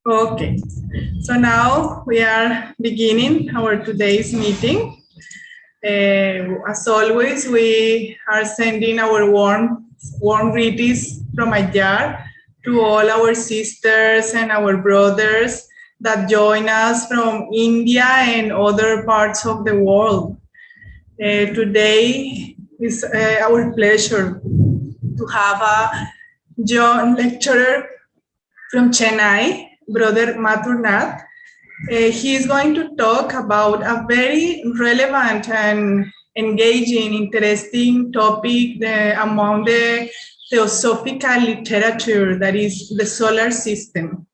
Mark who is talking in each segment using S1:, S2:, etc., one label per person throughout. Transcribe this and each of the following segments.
S1: Okay, so now we are beginning our today's meeting. As always, we are sending our warm greetings from Ayar to all our sisters and our brothers that join us from India and other parts of the world. Today is our pleasure to have a young lecturer from Chennai, Brother Mathurath. He is going to talk about a very relevant and engaging, interesting topic among the theosophical literature, that is the solar system.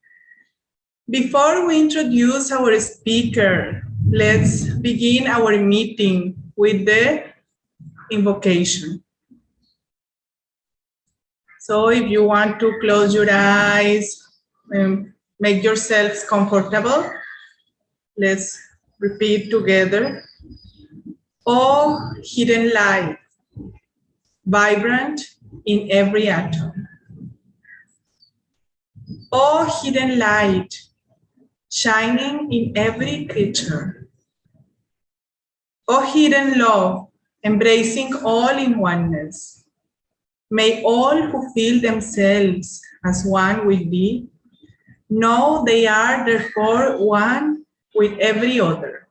S1: Before we introduce our speaker, let's begin our meeting with the invocation. So if you want to close your eyes, make yourselves comfortable, let's repeat together. Oh, hidden light, vibrant in every atom. Oh, hidden light, shining in every creature. Oh, hidden love, embracing all in oneness. May all who feel themselves as one with thee know they are therefore one with every other.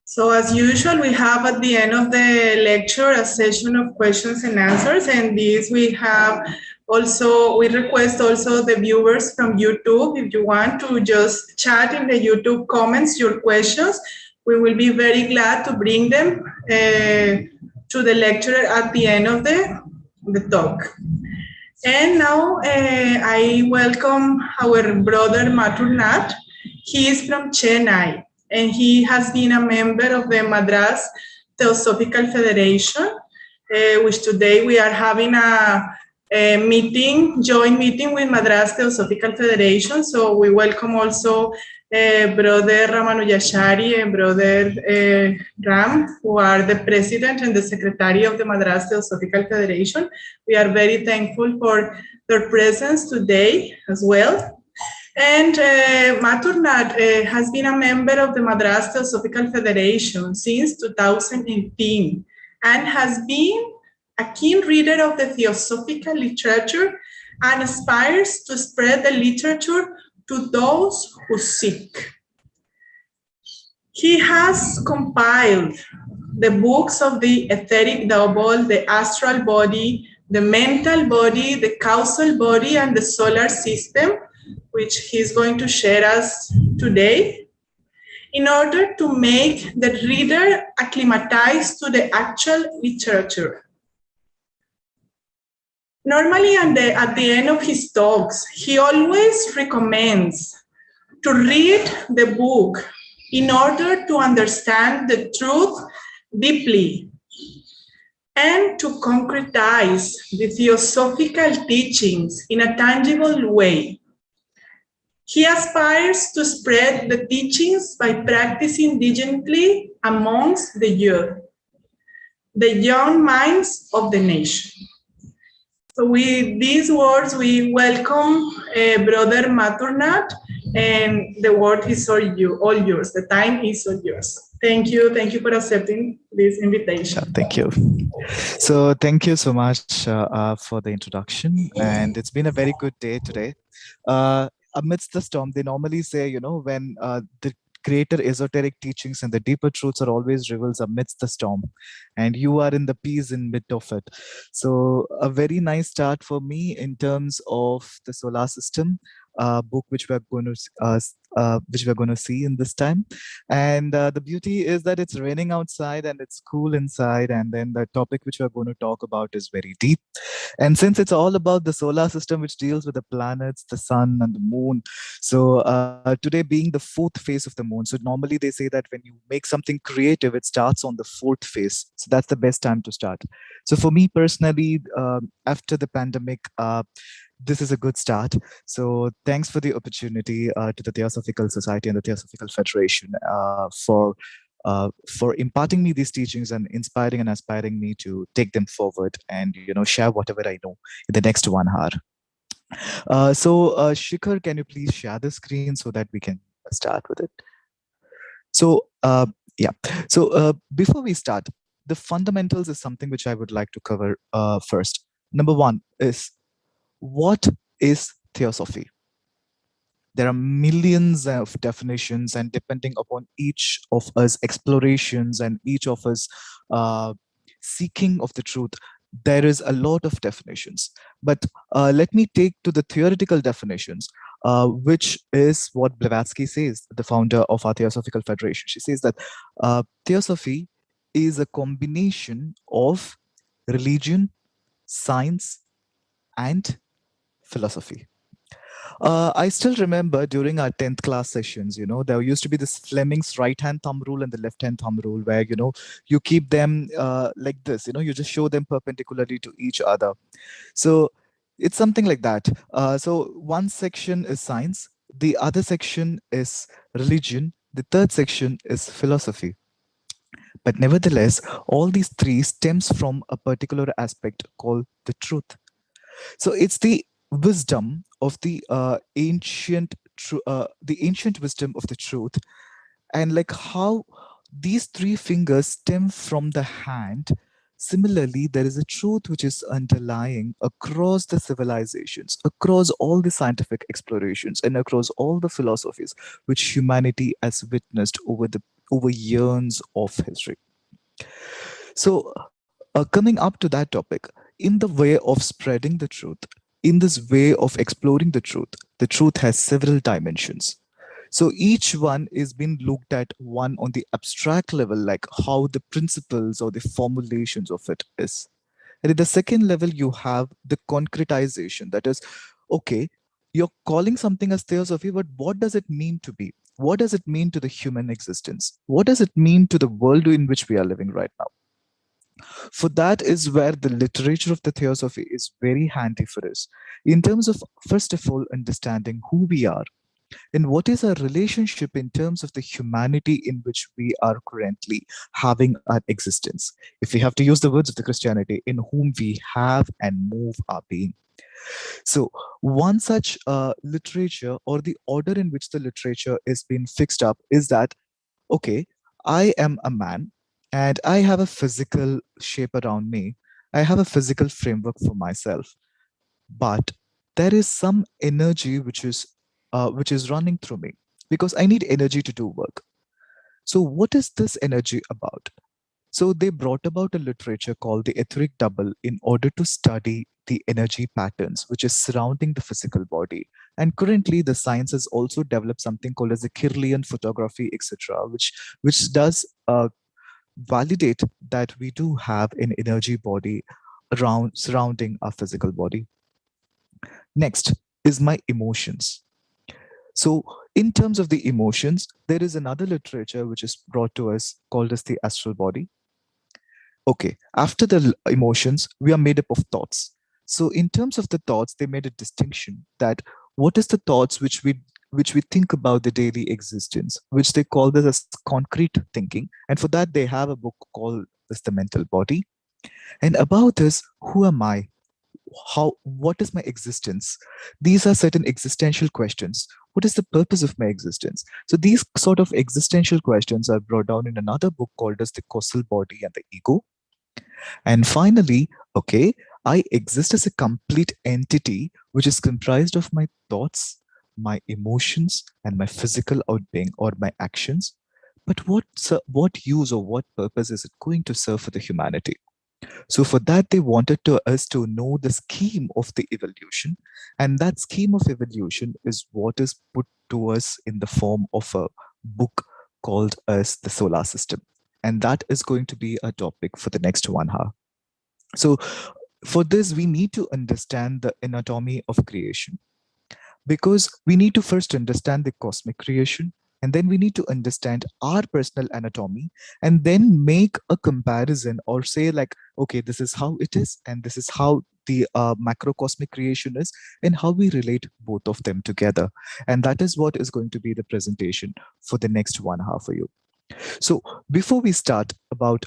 S1: So as usual, we have at the end of the lecture a session of questions and answers, and this we have also, we request also the viewers from YouTube, if you want to just chat in the YouTube comments your questions, we will be very glad to bring them to the lecturer at the end of the talk. And now I welcome our brother Mathurath. He is from Chennai and he has been a member of the Madras Theosophical Federation, which today we are having a joint meeting with Madras Theosophical Federation. So we welcome also Brother Ramanujashari and Brother Ram, who are the president and the secretary of the Madras Theosophical Federation. We are very thankful for their presence today as well. And Mathurath has been a member of the Madras Theosophical Federation since 2018 and has been a keen reader of the theosophical literature and aspires to spread the literature to those who seek. He has compiled the books of the etheric double, the astral body, the mental body, the causal body, and the solar system, which he's going to share us today, in order to make the reader acclimatize to the actual literature. Normally, at the end of his talks, he always recommends to read the book in order to understand the truth deeply and to concretize the theosophical teachings in a tangible way. He aspires to spread the teachings by practicing diligently amongst the youth, the young minds of the nation. So with these words, we welcome Brother Mathurath, and the word is all yours. The time is all yours. Thank you for accepting this invitation.
S2: Thank you. So thank you so much for the introduction, and it's been a very good day today. Amidst the storm, they normally say, when the greater esoteric teachings and the deeper truths are always revealed amidst the storm, and you are in the peace in mid of it. So a very nice start for me in terms of the solar system book, which we're going to see in this time. And the beauty is that it's raining outside and it's cool inside, and then the topic which we're going to talk about is very deep. And since it's all about the solar system, which deals with the planets, the sun, and the moon, so today being the fourth phase of the moon, so normally they say that when you make something creative, it starts on the fourth phase. So that's the best time to start. So for me personally, after the pandemic, this is a good start. So thanks for the opportunity to the Theosophical Society and the Theosophical Federation for for imparting me these teachings and inspiring and aspiring me to take them forward and share whatever I know in the next 1 hour. Shikhar, can you please share the screen so that we can start with it? So, yeah. Before we start, the fundamentals is something which I would like to cover first. Number one is, what is theosophy? There are millions of definitions, and depending upon each of us explorations and each of us uh, seeking of the truth, there is a lot of definitions. But let me take to the theoretical definitions, which is what Blavatsky says, the founder of our Theosophical Federation. She says that theosophy is a combination of religion, science, and philosophy. I still remember during our 10th class sessions, there used to be this Fleming's right hand thumb rule and the left hand thumb rule, where, you keep them like this, you just show them perpendicularly to each other. So it's something like that. So one section is science, the other section is religion, the third section is philosophy. But nevertheless, all these three stems from a particular aspect called the truth. So it's the wisdom of the the ancient wisdom of the truth, and like how these three fingers stem from the hand. Similarly, there is a truth which is underlying across the civilizations, across all the scientific explorations, and across all the philosophies which humanity has witnessed over years of history. So, coming up to that topic, in the way of spreading the truth, in this way of exploring the truth has several dimensions. So each one is being looked at one on the abstract level, like how the principles or the formulations of it is. And at the second level, you have the concretization. That is, okay, you're calling something as theosophy, but what does it mean to be? What does it mean to the human existence? What does it mean to the world in which we are living right now? For that is where the literature of the theosophy is very handy for us, in terms of, first of all, understanding who we are and what is our relationship in terms of the humanity in which we are currently having our existence. If we have to use the words of the Christianity, in whom we have and move our being. So one such literature, or the order in which the literature is being fixed up, is that, okay, I am a man and I have a physical shape around me. I have a physical framework for myself, but there is some energy which is running through me, because I need energy to do work. So what is this energy about? So they brought about a literature called the etheric double in order to study the energy patterns which is surrounding the physical body. And currently, the science has also developed something called as the Kirlian photography, etc., which does validate that we do have an energy body around surrounding our physical body. Next is my emotions. So, in terms of the emotions, there is another literature which is brought to us called as the astral body. Okay, after the emotions, we are made up of thoughts. So in terms of the thoughts, they made a distinction that what is the thoughts which we think about the daily existence, which they call this as concrete thinking. And for that, they have a book called this the mental body. And about this, who am I? What is my existence? These are certain existential questions. What is the purpose of my existence? So these sort of existential questions are brought down in another book called as the causal body and the ego. And finally, okay, I exist as a complete entity which is comprised of my thoughts, my emotions, and my physical outbeing or my actions. But what use or what purpose is it going to serve for the humanity? So for that, they wanted us to know the scheme of the evolution, and that scheme of evolution is what is put to us in the form of a book called as the solar system, and that is going to be a topic for the next 1 hour. So for this, we need to understand the anatomy of creation, because we need to first understand the cosmic creation, and then we need to understand our personal anatomy, and then make a comparison or say like, okay, this is how it is and this is how the macrocosmic creation is, and how we relate both of them together. And that is what is going to be the presentation for the next 1 hour for you. So before we start about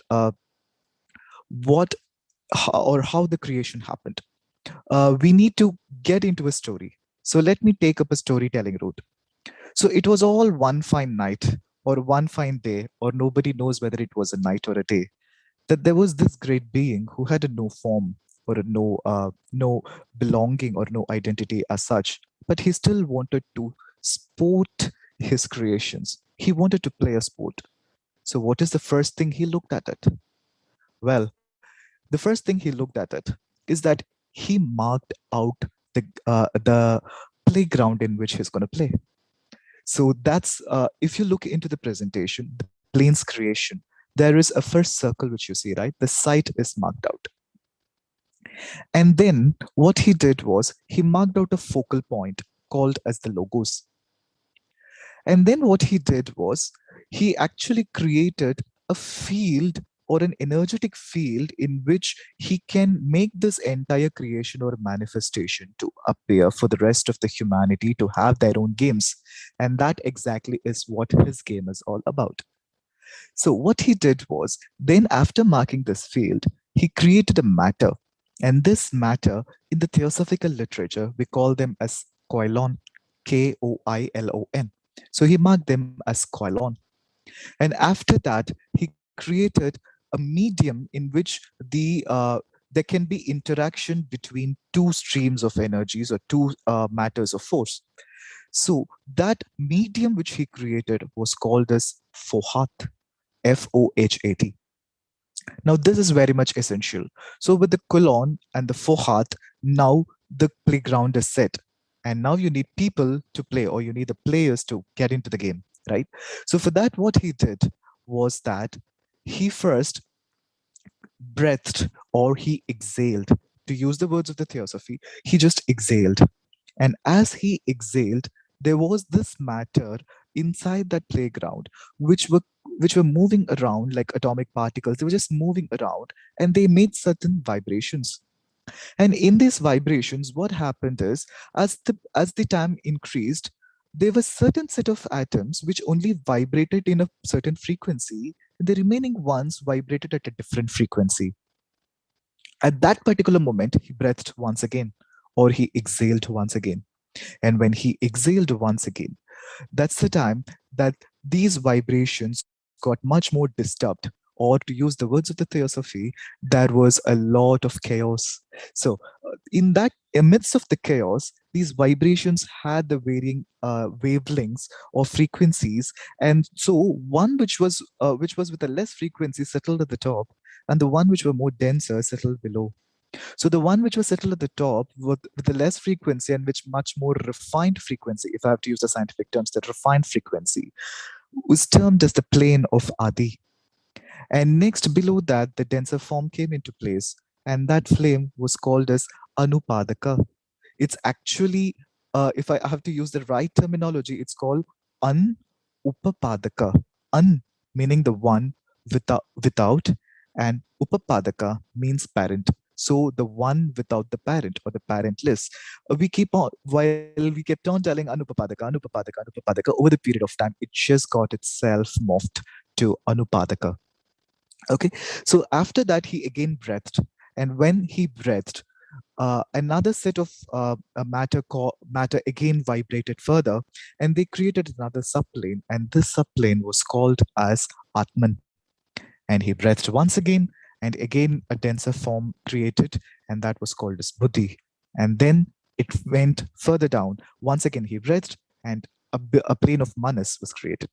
S2: what or how the creation happened, we need to get into a story. So let me take up a storytelling route. So it was all one fine night or one fine day, or nobody knows whether it was a night or a day, that there was this great being who had a no form or a no belonging or no identity as such, but he still wanted to sport his creations. He wanted to play a sport. So what is the first thing he looked at it? Well, the first thing he looked at it is that he marked out the playground in which he's going to play. So that's if you look into the presentation, the plane's creation, there is a first circle which you see, right? The site is marked out. And then what he did was he marked out a focal point called as the logos. And then what he did was he actually created a field or an energetic field in which he can make this entire creation or manifestation to appear for the rest of the humanity to have their own games. And that exactly is what his game is all about. So what he did was then after marking this field, he created a matter. And this matter in the theosophical literature, we call them as koilon, Koilon. So he marked them as koilon. And after that, he created a medium in which there can be interaction between two streams of energies or two matters of force. So that medium which he created was called as Fohat, Fohat. Now, this is very much essential. So, with the colon and the fohat, now the playground is set. And now you need people to play, or you need the players to get into the game, right? So, for that, what he did was that he first breathed or he exhaled. To use the words of the theosophy, he just exhaled. And as he exhaled, there was this matter inside that playground which were moving around like atomic particles. They were just moving around and they made certain vibrations. And in these vibrations, what happened is as the time increased, there was certain set of atoms which only vibrated in a certain frequency. The remaining ones vibrated at a different frequency. At that particular moment, he breathed once again, or he exhaled once again. And when he exhaled once again, that's the time that these vibrations got much more disturbed. Or to use the words of the theosophy, there was a lot of chaos. So, in that amidst of the chaos, these vibrations had the varying wavelengths or frequencies, and so one which was with a less frequency settled at the top, and the one which were more denser settled below. So the one which was settled at the top with the less frequency and which much more refined frequency, if I have to use the scientific terms, the refined frequency was termed as the plane of Adi. And next below that, the denser form came into place, and that flame was called as Anupadaka. It's actually, if I have to use the right terminology, it's called An Upapadaka. An meaning the one without, and Upapadaka means parent. So the one without the parent or the parentless. We keep on while we kept on telling Anupapadaka, Anupapadaka, Anupapadaka over the period of time, it just got itself morphed to Anupadaka. Okay, so after that, he again breathed, and when he breathed, another set of matter again vibrated further, and they created another subplane, and this subplane was called as Atman. And he breathed once again, and again a denser form created, and that was called as Buddhi. And then it went further down. Once again, he breathed, and a plane of Manas was created.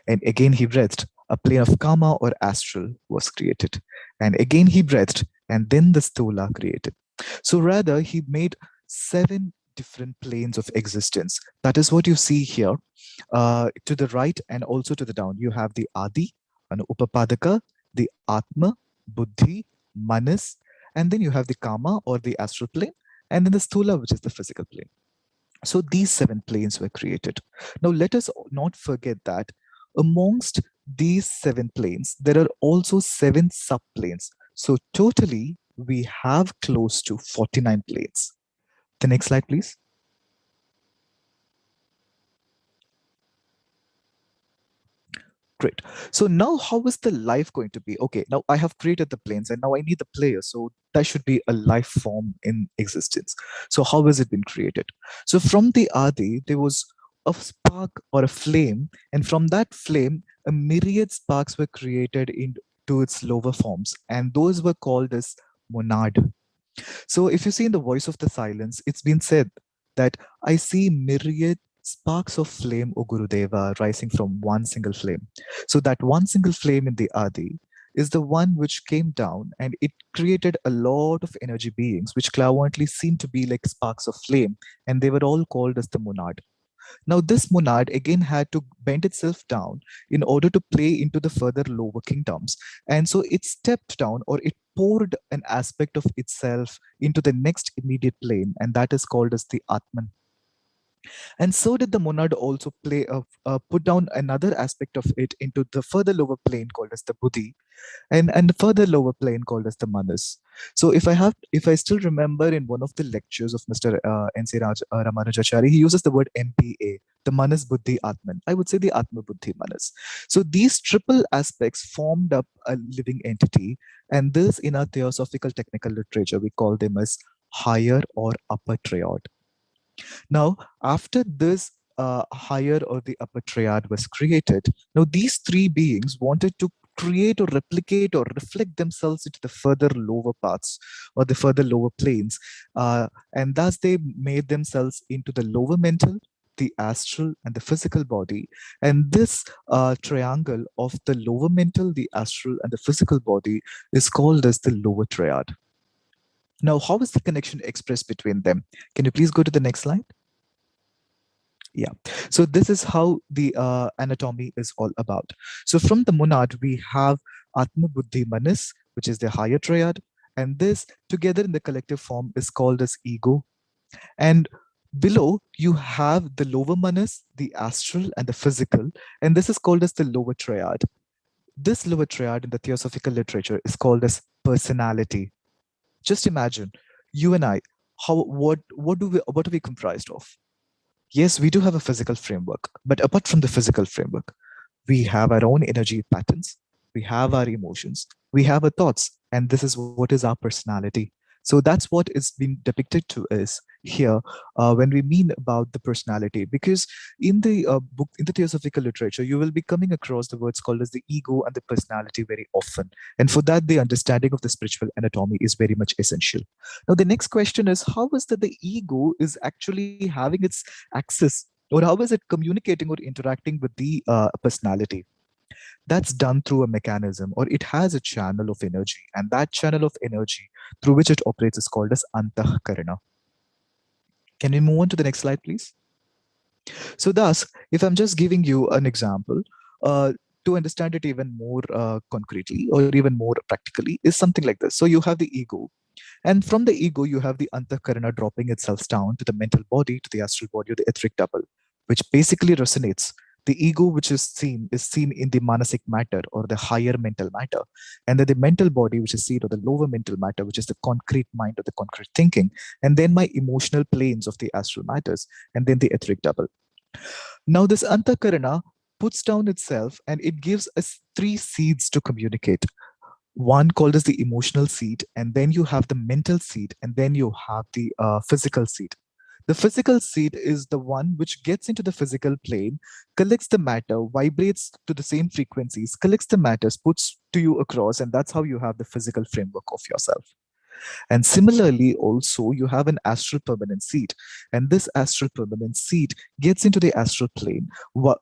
S2: And again he breathed, a plane of Kama or astral was created. And again he breathed, and then the Stula created. So rather, he made 7 different planes of existence. That is what you see here. To the right and also to the down, you have the Adi, an Upapadaka, the Atma, Buddhi, Manas, and then you have the Kama or the astral plane, and then the Stula, which is the physical plane. So these 7 planes were created. Now, let us not forget that amongst these 7 planes, there are also 7 subplanes. So, totally, we have close to 49 planes. The next slide, please. Great. So now how is the life going to be? Okay, now I have created the planes and now I need the player. So that should be a life form in existence. So how has it been created? So from the Adi, there was a spark or a flame, and from that flame, a myriad sparks were created into its lower forms, and those were called as monad. So if you see in the voice of the silence, it's been said that I see myriad sparks of flame, O Gurudeva, rising from one single flame. So that one single flame in the Adi is the one which came down and it created a lot of energy beings, which clairvoyantly seemed to be like sparks of flame, and they were all called as the monad. Now, this monad again had to bend itself down in order to play into the further lower kingdoms. And so it stepped down or it poured an aspect of itself into the next immediate plane, and that is called as the Atman. And so did the monad also put down another aspect of it into the further lower plane called as the Buddhi, and the further lower plane called as the manas. So if I still remember in one of the lectures of Mr. N.C. Ramanujachari, he uses the word MPA, the manas buddhi atman. I would say the atma buddhi manas. So these triple aspects formed up a living entity, and this in our theosophical technical literature we call them as higher or upper triad. Now, after this higher or the upper triad was created, now these three beings wanted to create or replicate or reflect themselves into the further lower parts or the further lower planes. And thus they made themselves into the lower mental, the astral, and the physical body. And this triangle of the lower mental, the astral, and the physical body is called as the lower triad. Now, how is the connection expressed between them? Can you please go to the next slide? Yeah. So this is how the anatomy is all about. So from the monad, we have Atma Buddhi Manas, which is the higher triad. And this together in the collective form is called as ego. And below, you have the lower manas, the astral, and the physical. And this is called as the lower triad. This lower triad in the theosophical literature is called as personality. Just imagine you and I, what are we comprised of? Yes, we do have a physical framework, but apart from the physical framework, we have our own energy patterns, we have our emotions, we have our thoughts, and this is what is our personality. So that's what is being depicted to us here when we mean about the personality. Because in the book, in the theosophical literature, you will be coming across the words called as the ego and the personality very often. And for that, the understanding of the spiritual anatomy is very much essential. Now, the next question is how is that the ego is actually having its access, or how is it communicating or interacting with the personality? That's done through a mechanism, or it has a channel of energy, and that channel of energy through which it operates is called as antahkarana. Can we move on to the next slide, please? So thus, if I'm just giving you an example, to understand it even more concretely or even more practically is something like this. So you have the ego, and from the ego, you have the antahkarana dropping itself down to the mental body, to the astral body, or the etheric double, which basically resonates. The ego, which is seen in the manasic matter or the higher mental matter, and then the mental body, which is seen or the lower mental matter, which is the concrete mind or the concrete thinking, and then my emotional planes of the astral matters, and then the etheric double. Now, this antahkarana puts down itself and it gives us three seeds to communicate. One called as the emotional seed, and then you have the mental seed, and then you have the physical seed. The physical seed is the one which gets into the physical plane, collects the matter, vibrates to the same frequencies, collects the matters, puts to you across, and that's how you have the physical framework of yourself. And similarly, also, you have an astral permanent seed. And this astral permanent seed gets into the astral plane,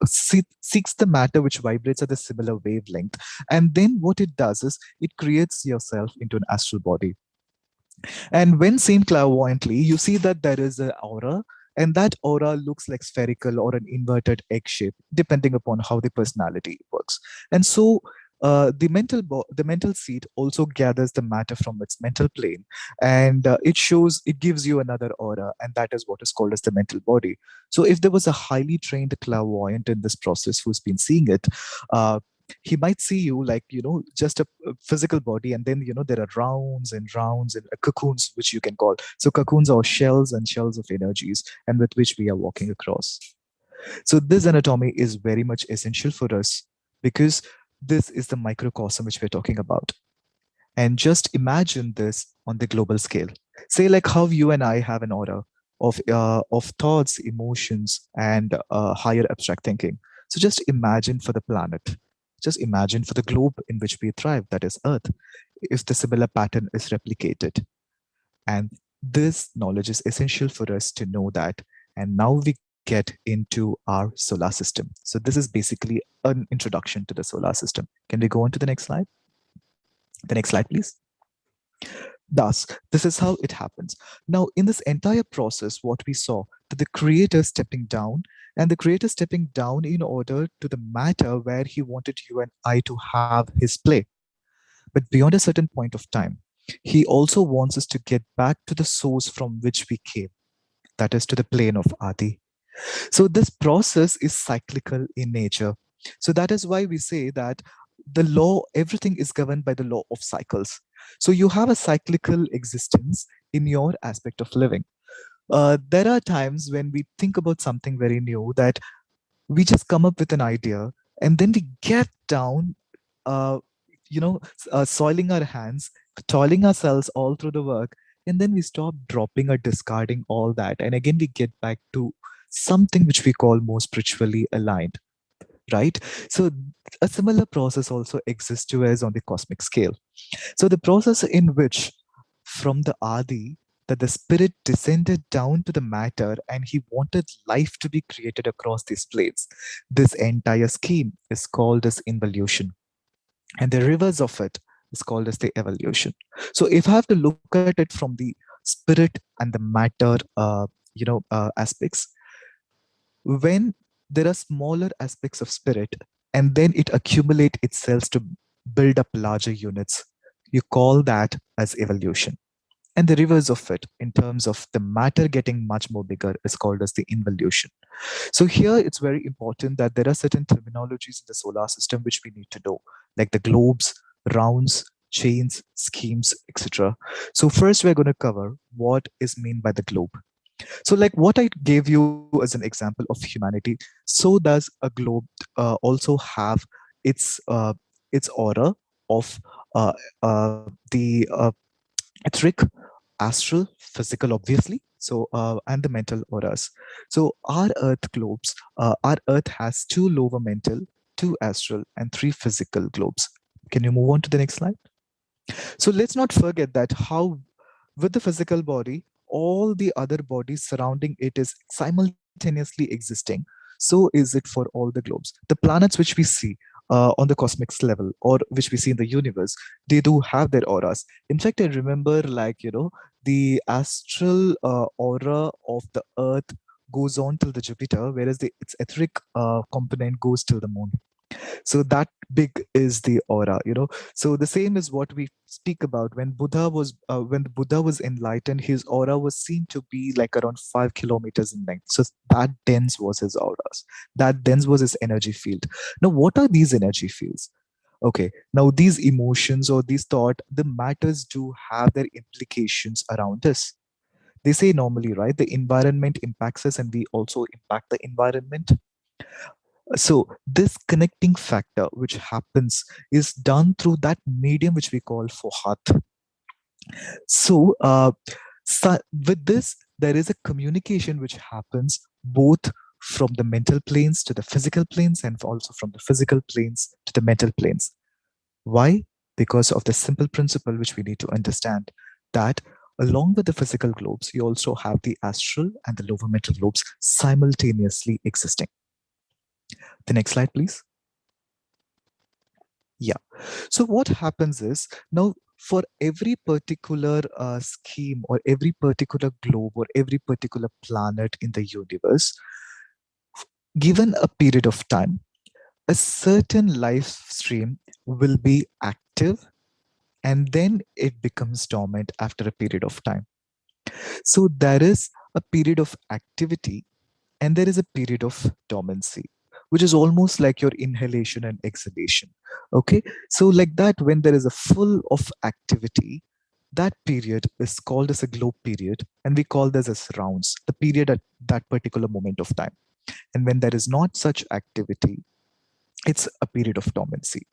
S2: seeks the matter which vibrates at a similar wavelength. And then what it does is it creates yourself into an astral body. And when seen clairvoyantly, you see that there is an aura, and that aura looks like spherical or an inverted egg shape, depending upon how the personality works. And so the mental seed also gathers the matter from its mental plane, and it gives you another aura, and that is what is called as the mental body. So if there was a highly trained clairvoyant in this process who's been seeing it, uh, he might see you like just a physical body, and then there are rounds and rounds and cocoons, which you can call. So cocoons are shells and shells of energies, and with which we are walking across. So this anatomy is very much essential for us because this is the microcosm which we're talking about. And just imagine this on the global scale. Say, like how you and I have an order of thoughts, emotions, and higher abstract thinking. So just imagine for the planet, just imagine for the globe in which we thrive, that is Earth, if the similar pattern is replicated. And this knowledge is essential for us to know that. And now we get into our solar system. So this is basically an introduction to the solar system. Can we go on to the next slide? The next slide, please. Thus, this is how it happens. Now, in this entire process, what we saw that the creator stepping down, and the creator stepping down in order to the matter where he wanted you and I to have his play. But beyond a certain point of time, he also wants us to get back to the source from which we came, that is to the plane of Adi. So this process is cyclical in nature. So that is why we say that the law, everything is governed by the law of cycles. So you have a cyclical existence in your aspect of living. There are times when we think about something very new that we just come up with an idea and then we get down, uh, soiling our hands, toiling ourselves all through the work, and then we stop dropping or discarding all that. And again, we get back to something which we call more spiritually aligned, right? So a similar process also exists to us on the cosmic scale. So the process in which from the Adi, that the spirit descended down to the matter and he wanted life to be created across these plates. This entire scheme is called as involution. And the reverse of it is called as the evolution. So if I have to look at it from the spirit and the matter aspects, when there are smaller aspects of spirit and then it accumulate itself to build up larger units, you call that as evolution. And the reverse of it in terms of the matter getting much more bigger is called as the involution. So here it's very important that there are certain terminologies in the solar system which we need to know, like the globes, rounds, chains, schemes, etc. So first we're going to cover what is meant by the globe. So like what I gave you as an example of humanity, so does a globe also have its its aura of the etheric, astral, physical, obviously. So and the mental auras. So our Earth globes, our Earth has two lower mental, two astral, and three physical globes. Can you move on to the next slide? So let's not forget that how with the physical body, all the other bodies surrounding it is simultaneously existing. So is it for all the globes. The planets which we see on the cosmic level or which we see in the universe, they do have their auras. In fact, I remember the astral aura of the Earth goes on till the Jupiter, whereas its etheric component goes till the moon. So that big is the aura, so the same is what we speak about when the Buddha was enlightened, his aura was seen to be like around 5 kilometers in length. So that dense was his auras, that dense was his energy field. Now what are these energy fields? Okay, now these emotions or these thought, the matters do have their implications around us. They say normally, right, the environment impacts us and we also impact the environment. So this connecting factor which happens is done through that medium which we call fohat. So, with this, there is a communication which happens both from the mental planes to the physical planes and also from the physical planes to the mental planes. Why? Because of the simple principle which we need to understand that along with the physical globes, you also have the astral and the lower mental globes simultaneously existing. The next slide, please. Yeah. So what happens is now for every particular scheme or every particular globe or every particular planet in the universe, given a period of time, a certain life stream will be active and then it becomes dormant after a period of time. So there is a period of activity and there is a period of dormancy, which is almost like your inhalation and exhalation. Okay, so like that, when there is a full of activity, that period is called as a globe period, and we call this as rounds, the period at that particular moment of time. And when there is not such activity, It's a period of dormancy.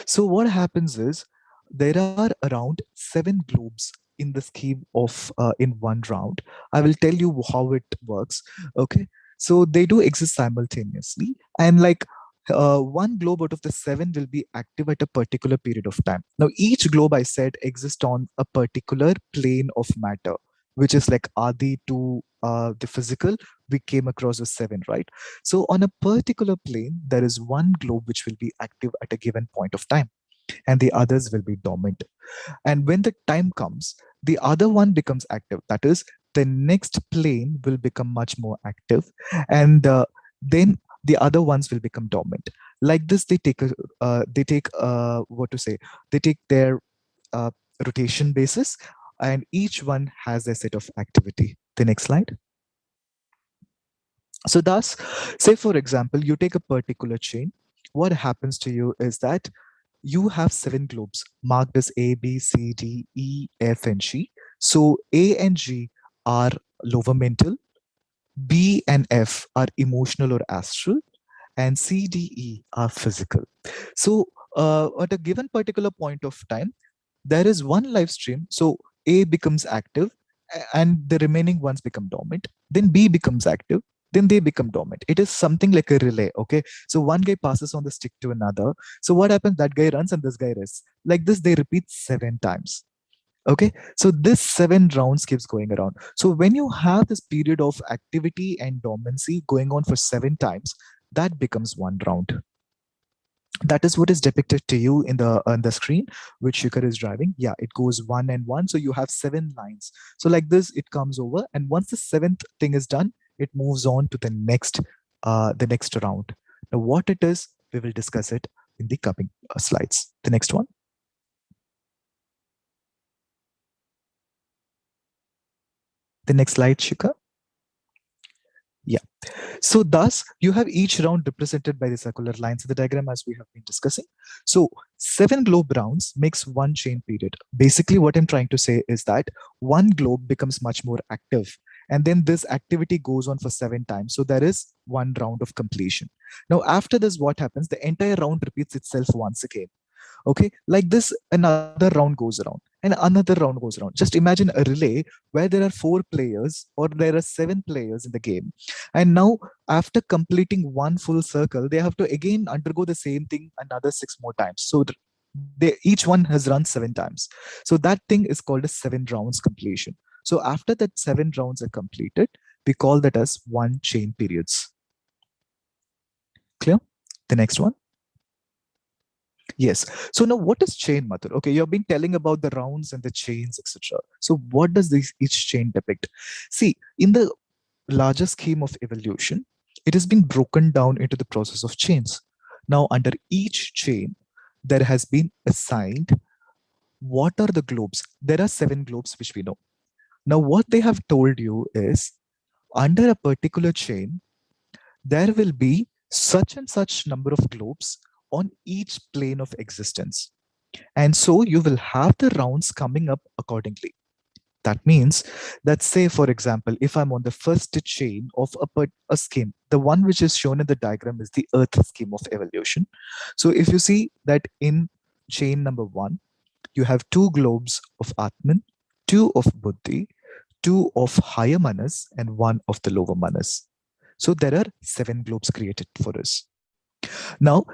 S2: So what happens is there are around 7 globes in the scheme of in one round. I will tell you how it works. Okay, so they do exist simultaneously, and like one globe out of the 7 will be active at a particular period of time. Now each globe, I said, exists on a particular plane of matter, which is like Adi to the physical. We came across the 7, right? So on a particular plane, there is one globe which will be active at a given point of time, and the others will be dormant. And when the time comes, the other one becomes active. That is, the next plane will become much more active, and then the other ones will become dormant. Like this, they take what to say? They take their uh, rotation basis, and each one has their set of activity. The next slide. So thus, say for example, you take a particular chain. What happens to you is that you have 7 globes marked as A, B, C, D, E, F, and G. So A and G are lower mental, B and F are emotional or astral, and C, D, E are physical. So at a given particular point of time, there is one live stream. So A becomes active and the remaining ones become dormant. Then B becomes active. Then they become dormant. It is something like a relay. Okay. So one guy passes on the stick to another. So what happens? That guy runs and this guy rests. Like this, they repeat 7 times. Okay. So this 7 rounds keeps going around. So when you have this period of activity and dormancy going on for 7 times, that becomes one round. That is what is depicted to you in the on the screen, which Shikhar is driving. Yeah, it goes one and one, so you have 7 lines. So like this it comes over, and once the seventh thing is done, it moves on to the next round. Now what it is, we will discuss it in the coming slides. The next one. The next slide, Shika. Yeah. So thus you have each round represented by the circular lines in the diagram as we have been discussing. So 7 globe rounds makes one chain period. Basically what I'm trying to say is that one globe becomes much more active, and then this activity goes on for 7 times. So there is one round of completion. Now after this, what happens? The entire round repeats itself once again. Okay, like this, another round goes around and another round goes around. Just imagine a relay where there are 4 players or there are 7 players in the game, and now after completing one full circle, they have to again undergo the same thing another 6 more times. So each one has run 7 times. So that thing is called a 7 rounds completion. So after that 7 rounds are completed, we call that as one chain periods. Clear? The next one. Yes. So now what is chain, Mathur? Okay, you've been telling about the rounds and the chains, etc. So what does each chain depict? See, in the larger scheme of evolution, it has been broken down into the process of chains. Now, under each chain, there has been assigned what are the globes. There are 7 globes which we know. Now, what they have told you is under a particular chain, there will be such and such number of globes on each plane of existence. And so you will have the rounds coming up accordingly. That means that, say, for example, if I'm on the first chain of a scheme, the one which is shown in the diagram is the Earth scheme of evolution. So if you see that in chain number 1, you have 2 globes of Atman, 2 of Buddhi, 2 of higher manas, and 1 of the lower manas. So there are 7 globes created for us. Now,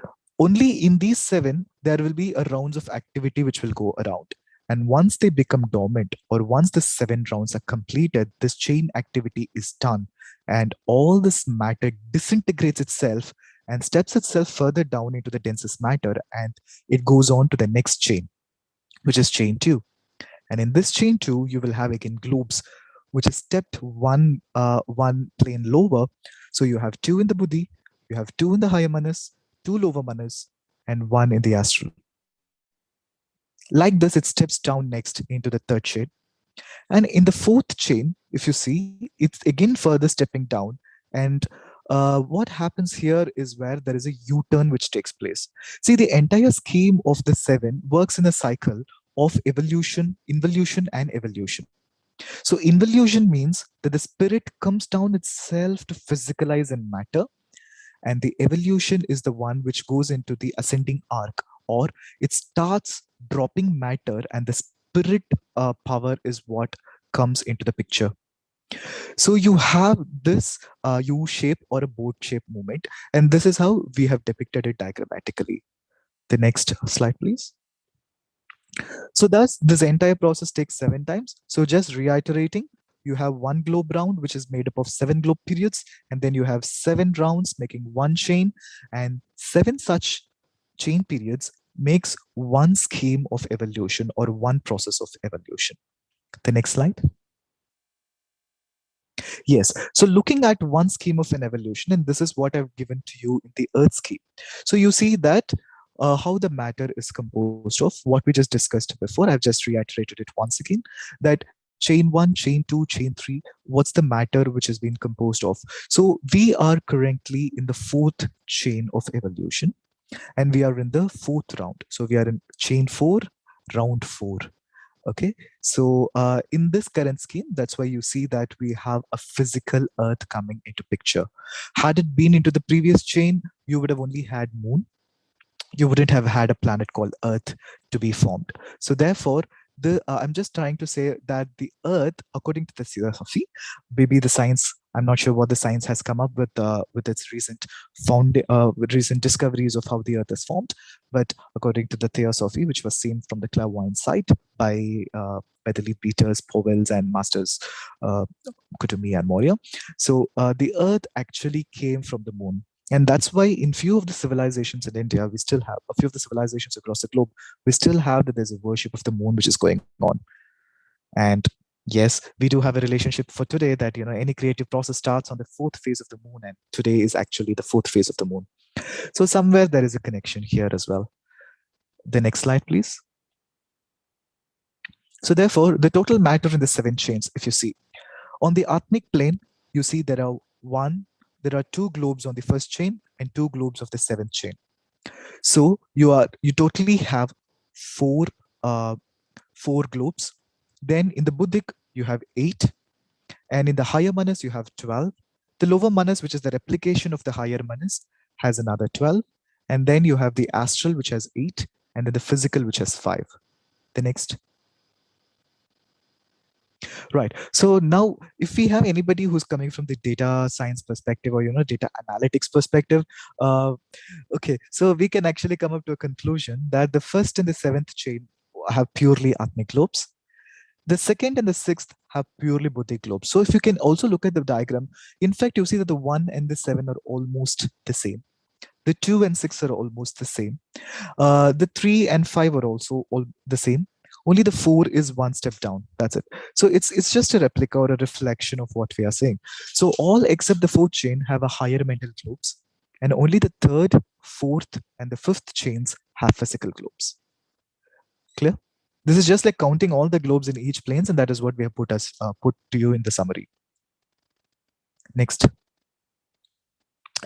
S2: only in these 7, there will be a rounds of activity which will go around. And once they become dormant, or once the 7 rounds are completed, this chain activity is done. And all this matter disintegrates itself and steps itself further down into the densest matter. And it goes on to the next chain, which is chain 2. And in this chain 2, you will have again globes, which is stepped one plane lower. So you have 2 in the Buddhi, you have 2 in the higher manas, 2 lower manas, and 1 in the astral. Like this, it steps down next into the third chain. And in the fourth chain, if you see, it's again further stepping down. And what happens here is where there is a U-turn which takes place. See, the entire scheme of the 7 works in a cycle of evolution, involution, and evolution. So involution means that the spirit comes down itself to physicalize in matter, and the evolution is the one which goes into the ascending arc, or it starts dropping matter, and the spirit power is what comes into the picture. So you have this U shape or a boat shape movement, and this is how we have depicted it diagrammatically. The next slide, please. So thus this entire process takes 7 times. So just reiterating, you have one globe round, which is made up of 7 globe periods, and then you have 7 rounds making one chain, and 7 such chain periods makes one scheme of evolution or one process of evolution. The next slide. Yes. So looking at one scheme of an evolution, and this is what I've given to you in the Earth scheme. So you see that how the matter is composed of, what we just discussed before. I've just reiterated it once again, that chain 1, chain 2, chain 3, what's the matter which has been composed of? So we are currently in the 4th chain of evolution, and we are in the 4th round. So we are in chain 4, round 4. Okay, so in this current scheme, that's why you see that we have a physical Earth coming into picture. Had it been into the previous chain, you would have only had Moon. You wouldn't have had a planet called Earth to be formed. So therefore, I'm just trying to say that the Earth, according to the theosophy, maybe the science, I'm not sure what the science has come up with its with recent discoveries of how the Earth is formed, but according to the theosophy, which was seen from the clairvoyant side by the lead beaters, Powells, and masters Kutumi and Maurya. So the Earth actually came from the Moon. And that's why in few of the civilizations in India, we still have a few of the civilizations across the globe, we still have that there's a worship of the moon which is going on. And yes, we do have a relationship for today that, any creative process starts on the 4th phase of the moon, and today is actually the 4th phase of the moon. So somewhere there is a connection here as well. The next slide, please. So therefore, the total matter in the 7 chains, if you see, on the Atmic plane, you see there are 2 globes on the 1st chain and 2 globes of the 7th chain. So you totally have 4 uh, 4 globes. Then in the Buddhic you have 8, and in the higher manas you have 12. The lower manas, which is the replication of the higher manas, has another 12, and then you have the astral, which has 8, and then the physical, which has 5. The next. Right. So now, if we have anybody who's coming from the data science perspective, or data analytics perspective, okay, so we can actually come up to a conclusion that the 1st and the 7th chain have purely Atmic globes. The 2nd and the 6th have purely Buddhic globes. So if you can also look at the diagram, in fact, you see that the 1 and the 7 are almost the same. The 2 and 6 are almost the same. The 3 and 5 are also all the same. Only the 4 is one step down. That's it. So it's just a replica or a reflection of what we are saying. So all except the 4th chain have a higher mental globes, and only the 3rd, 4th, and the 5th chains have physical globes. Clear? This is just like counting all the globes in each planes, and that is what we have put to you in the summary. Next.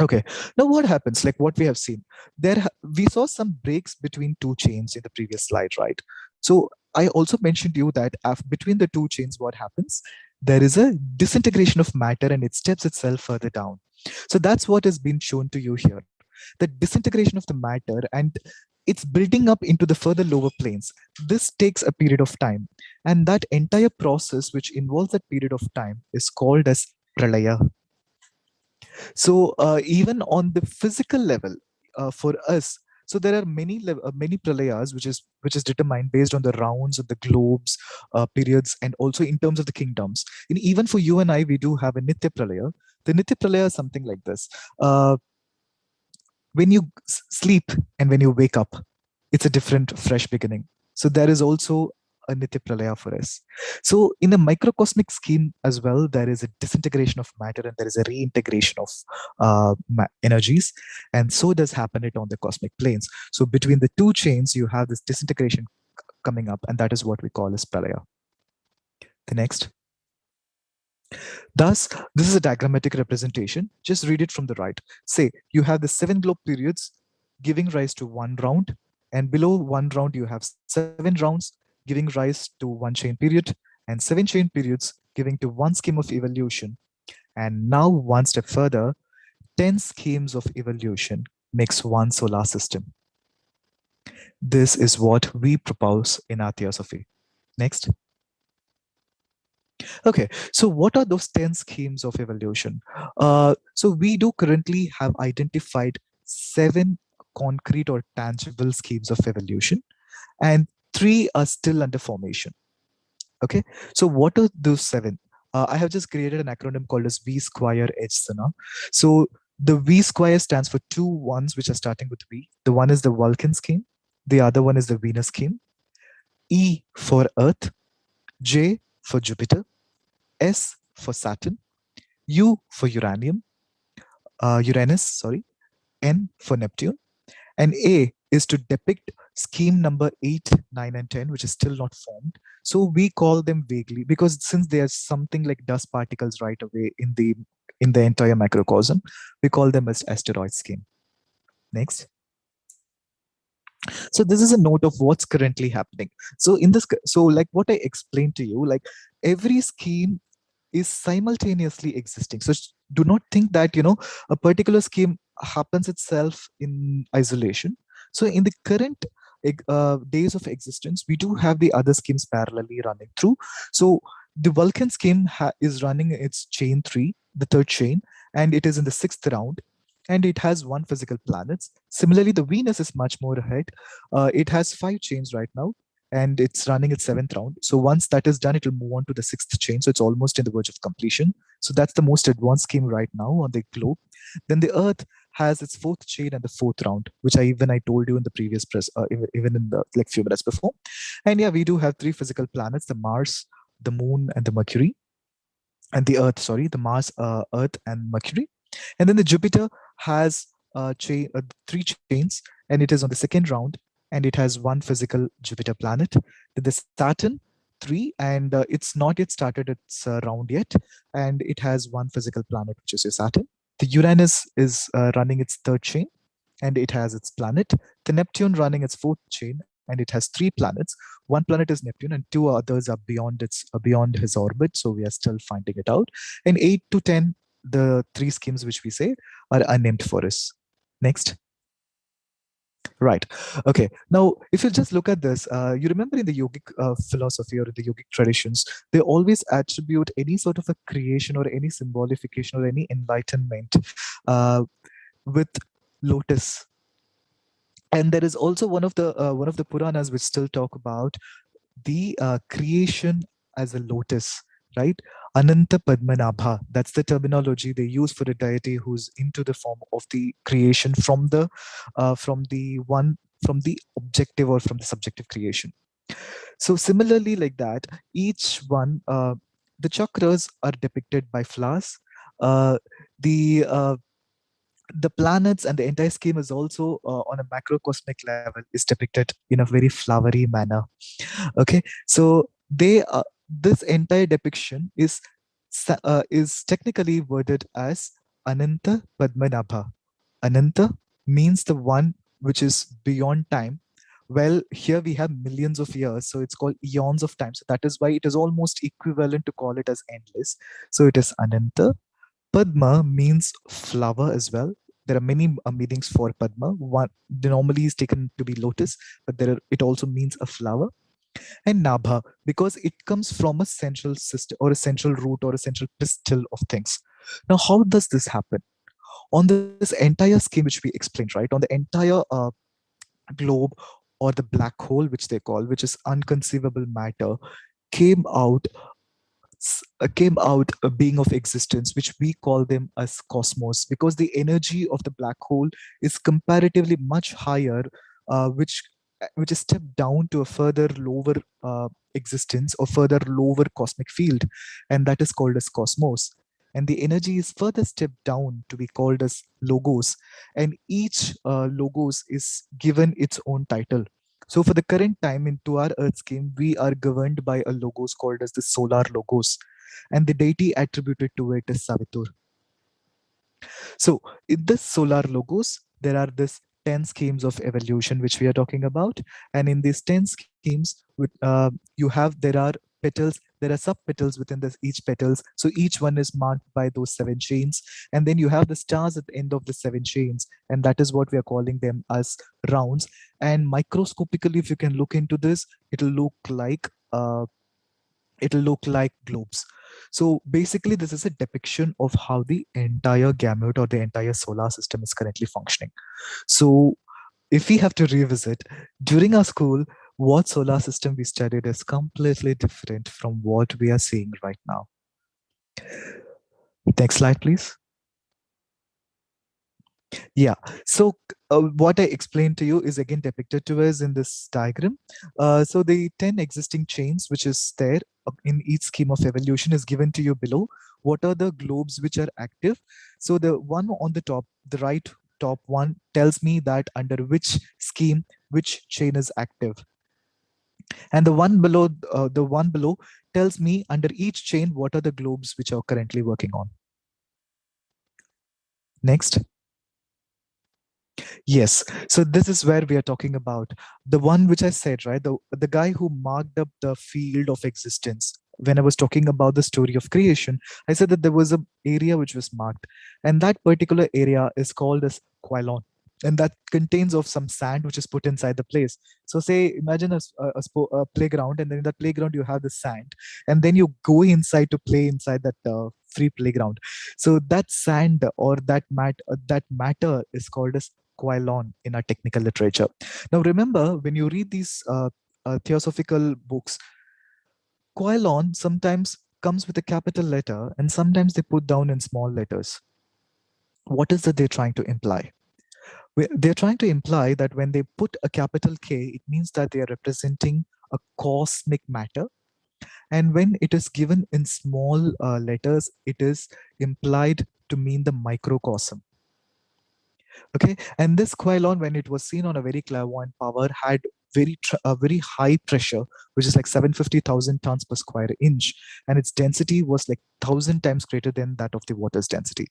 S2: Okay, now what happens, like what we have seen there, we saw some breaks between 2 chains in the previous slide, right? So I also mentioned to you that between the 2 chains, what happens, there is a disintegration of matter and it steps itself further down. So that's what has been shown to you here, the disintegration of the matter, and it's building up into the further lower planes. This takes a period of time, and that entire process which involves that period of time is called as pralaya. So even on the physical level, for us, so there are many pralayas which is determined based on the rounds of the globes, periods, and also in terms of the kingdoms. And even for you and I, we do have a nitya pralaya. The nitya pralaya is something like this. When you sleep and when you wake up, it's a different, fresh beginning. So there is also a nitya pralaya for us. So in a microcosmic scheme as well, there is a disintegration of matter and there is a reintegration of energies. And so does happen it on the cosmic planes. So between the 2 chains, you have this disintegration coming up, and that is what we call as pralaya. The next. Thus, this is a diagrammatic representation. Just read it from the right. Say you have the 7 globe periods giving rise to 1 round, and below 1 round you have 7 rounds giving rise to 1 chain period, and 7 chain periods giving to 1 scheme of evolution. And now one step further, 10 schemes of evolution makes one solar system. This is what we propose in our theosophy. Next. Okay, so what are those 10 schemes of evolution? So we do currently have identified 7 concrete or tangible schemes of evolution, and 3 are still under formation. Okay, so what are those 7? I have just created an acronym called as V square H Sana. So the V square stands for two ones which are starting with V. The one is the Vulcan scheme, the other one is the Venus scheme. E for Earth, J for Jupiter, S for Saturn, U for Uranus, sorry, N for Neptune, and A is to depict scheme number 8, 9, and 10, which is still not formed. So we call them vaguely because since there's something like dust particles right away in the entire macrocosm, we call them as asteroid scheme. Next. So this is a note of what's currently happening. So in this, so like what I explained to you, like every scheme is simultaneously existing. So do not think that a particular scheme happens itself in isolation. So in the current days of existence, we do have the other schemes parallelly running through. So the Vulcan scheme is running its chain 3, the third chain, and it is in the 6th round, and it has 1 physical planet. Similarly, the Venus is much more ahead. It has 5 chains right now, and it's running its 7th round. So once that is done, it will move on to the 6th chain. So it's almost in the verge of completion. So that's the most advanced scheme right now on the globe. Then the Earth has its 4th chain and the 4th round, which I told you in the previous press, even in the like few minutes before. And yeah, we do have 3 physical planets: the Mars, the Moon, and the Mercury, and the Earth. Sorry, the Mars, Earth, and Mercury. And then the Jupiter has 3 chains, and it is on the 2nd round, and it has 1 physical Jupiter planet. Then the Saturn, 3, and it's not yet started its round yet, and it has 1 physical planet, which is your Saturn. The Uranus is running its 3rd chain, and it has its planet. The Neptune running its 4th chain, and it has 3 planets. 1 planet is Neptune, and 2 others are beyond his orbit. So we are still finding it out. And 8 to 10, the 3 schemes which we say are unnamed for us. Next. Right. Okay. Now, if you just look at this, you remember in the yogic philosophy or in the yogic traditions, they always attribute any sort of a creation or any symbolification or any enlightenment uh, with lotus. And there is also one of the Puranas which still talk about the creation as a lotus, right? Ananta Padmanabha. That's the terminology they use for a deity who's into the form of the creation from the one from the objective or from the subjective creation. So similarly, like that, each one, the chakras are depicted by flowers. Uh, the the planets and the entire scheme is also on a macrocosmic level is depicted in a very flowery manner. Okay, so this entire depiction is technically worded as Ananta Padmanabha. Ananta means the one which is beyond time. Well, here we have millions of years, so it's called eons of time. So that is why it is almost equivalent to call it as endless. So it is Ananta. Padma means flower as well. There are many meanings for Padma. One normally is taken to be lotus, but it also means a flower. And Nabha, because it comes from a central system or a central root or a central pistil of things. Now, how does this happen? On this entire scheme, which we explained, right? On the entire globe or the black hole, which they call, which is unconceivable matter, came out came out a being of existence, which we call them as cosmos, because the energy of the black hole is comparatively much higher, which is stepped down to a further lower existence or further lower cosmic field, and that is called as cosmos. And the energy is further stepped down to be called as logos, and each logos is given its own title. So for the current time into our Earth scheme, we are governed by a logos called as the solar logos, and the deity attributed to it is Savitur. So in this solar logos, there are this 10 schemes of evolution which we are talking about, and in these 10 schemes, you have there are petals, there are sub petals within this each petals. So each one is marked by those 7 chains. And then you have the stars at the end of the 7 chains. And that is what we are calling them as rounds. And microscopically, if you can look into this, it'll look like globes. So basically, this is a depiction of how the entire gamut or the entire solar system is currently functioning. So if we have to revisit, during our school, what solar system we studied is completely different from what we are seeing right now. Next slide, please. Yeah. So what I explained to you is again depicted to us in this diagram. So the 10 existing chains, which is there in each scheme of evolution, is given to you below. What are the globes which are active? So the one on the top, the right top one, tells me that under which scheme, which chain is active. And the one below tells me under each chain, what are the globes which are currently working on. Next. Yes. So this is where we are talking about the one which I said, right? The guy who marked up the field of existence. When I was talking about the story of creation, I said that there was an area which was marked, and that particular area is called as Quilon. And that contains of some sand which is put inside the place. So say, imagine a playground, and then in that playground you have the sand, and then you go inside to play inside that free playground. So that sand or that matter is called as Quilon in our technical literature. Now, remember, when you read these theosophical books, Quilon sometimes comes with a capital letter and sometimes they put down in small letters. What is that they're trying to imply? They're trying to imply that when they put a capital K, it means that they are representing a cosmic matter. And when it is given in small letters, it is implied to mean the microcosm. Okay, and this Quilon, when it was seen on a very clairvoyant power, had a very high pressure, which is like 750,000 tons per square inch, and its density was like 1,000 times greater than that of the water's density.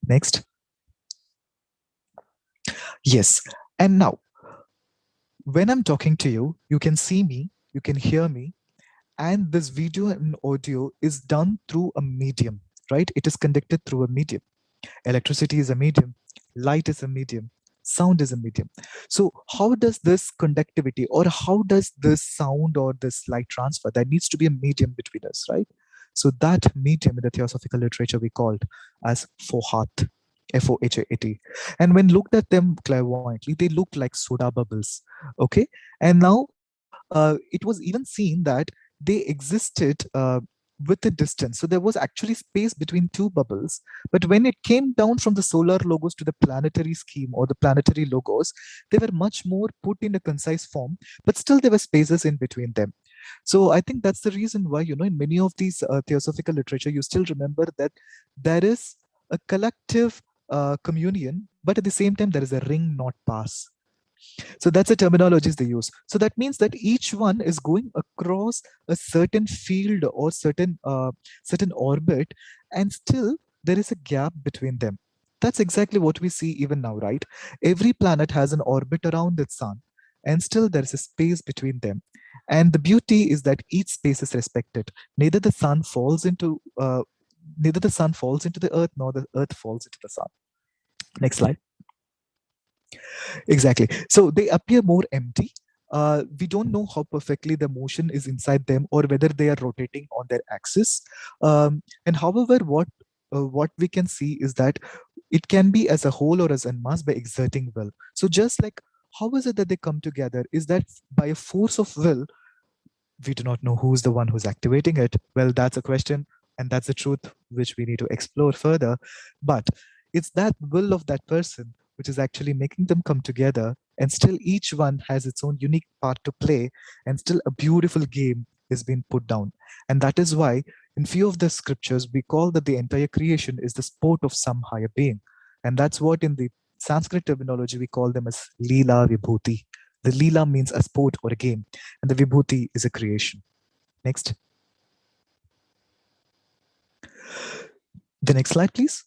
S2: Next. Yes, and now when I'm talking to you, you can see me, you can hear me, and this video and audio is done through a medium, right? It is conducted through a medium. Electricity is a medium, light is a medium, sound is a medium. So how does this conductivity or how does this sound or this light transfer? There needs to be a medium between us, right? So that medium in the theosophical literature we called as Fohat, Fohat. And when looked at them clairvoyantly, they look like soda bubbles. Okay. And now it was even seen that they existed with a distance. So there was actually space between two bubbles. But when it came down from the solar logos to the planetary scheme or the planetary logos, they were much more put in a concise form, but still there were spaces in between them. So I think that's the reason why, in many of these theosophical literature, you still remember that there is a collective communion, but at the same time, there is a ring not pass. So that's the terminologies they use. So that means that each one is going across a certain field or certain orbit, and still there is a gap between them. That's exactly what we see even now, right? Every planet has an orbit around its sun, and still there is a space between them. And the beauty is that each space is respected. Neither the sun falls into the earth, nor the earth falls into the sun. Next slide. Exactly. So they appear more empty. We don't know how perfectly the motion is inside them or whether they are rotating on their axis. And however, what we can see is that it can be as a whole or as a mass by exerting will. So just like how is it that they come together? Is that by a force of will? We do not know who's the one who's activating it. Well, that's a question, and that's a truth which we need to explore further. But it's that will of that person which is actually making them come together, and still each one has its own unique part to play, and still a beautiful game is being put down. And that is why, in few of the scriptures, we call that the entire creation is the sport of some higher being. And that's what in the Sanskrit terminology we call them as Leela Vibhuti. The Leela means a sport or a game, and the Vibhuti is a creation. Next. The next slide, please.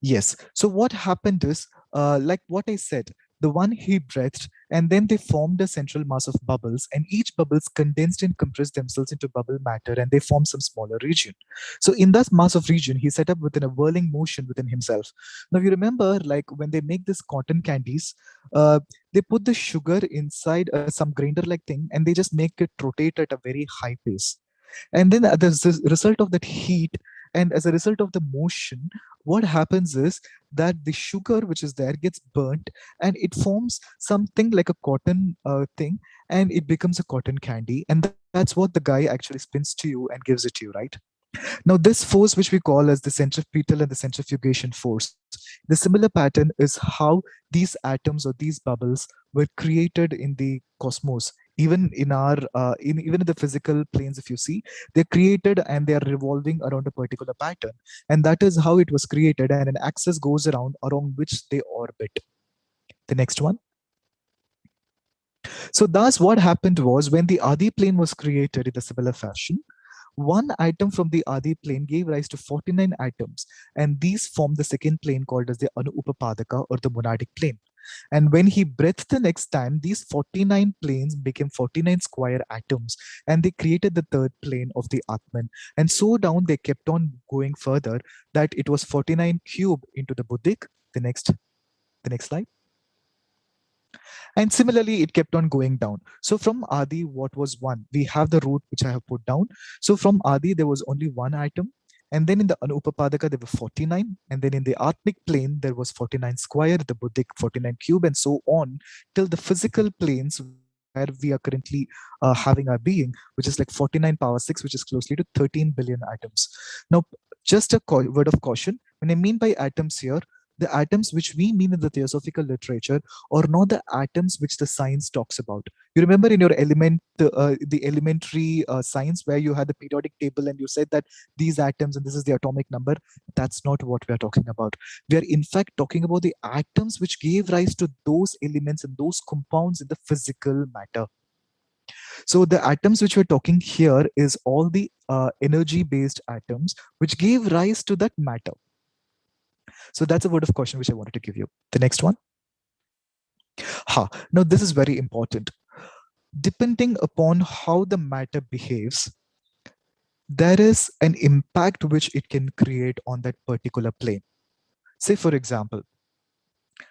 S2: Yes. So what happened is, like what I said, the one he breathed, and then they formed a central mass of bubbles, and each bubbles condensed and compressed themselves into bubble matter, and they formed some smaller region. So in that mass of region, he set up within a whirling motion within himself. Now you remember, like when they make this cotton candies, uh, they put the sugar inside some grinder-like thing, and they just make it rotate at a very high pace. And then as a result of that heat, and as a result of the motion, what happens is that the sugar which is there gets burnt, and it forms something like a cotton thing, and it becomes a cotton candy, and that's what the guy actually spins to you and gives it to you, right? Now, this force, which we call as the centripetal and the centrifugation force, the similar pattern is how these atoms or these bubbles were created in the cosmos. Even in our, even in the physical planes, if you see, they're created and they are revolving around a particular pattern, and that is how it was created. And an axis goes around which they orbit. The next one. So, thus, what happened was when the Adi plane was created in the similar fashion, one atom from the Adi plane gave rise to 49 atoms, and these formed the second plane called as the Anu Upapadaka or the monadic plane. And when he breathed the next time, these 49 planes became 49 square atoms, and they created the third plane of the Atman. And so down they kept on going further, that it was 49 cube into the Buddhic. The next slide. And similarly, it kept on going down. So from Adi, what was one? We have the root which I have put down. So from Adi, there was only one atom. And then in the Anupapadaka, there were 49. And then in the Atmic plane, there was 49 square, the Buddhic 49 cube, and so on till the physical planes where we are currently having our being, which is like 49 power 6, which is closely to 13 billion atoms. Now, just a word of caution. When I mean by atoms here, the atoms which we mean in the theosophical literature or not the atoms which the science talks about. You remember in your the elementary science where you had the periodic table and you said that these atoms and this is the atomic number. That's not what we are talking about. We are in fact talking about the atoms which gave rise to those elements and those compounds in the physical matter. So the atoms which we're talking here is all the energy-based atoms which gave rise to that matter. So that's a word of caution which I wanted to give you. The next one. Now this is very important. Depending upon how the matter behaves, there is an impact which it can create on that particular plane. Say, for example,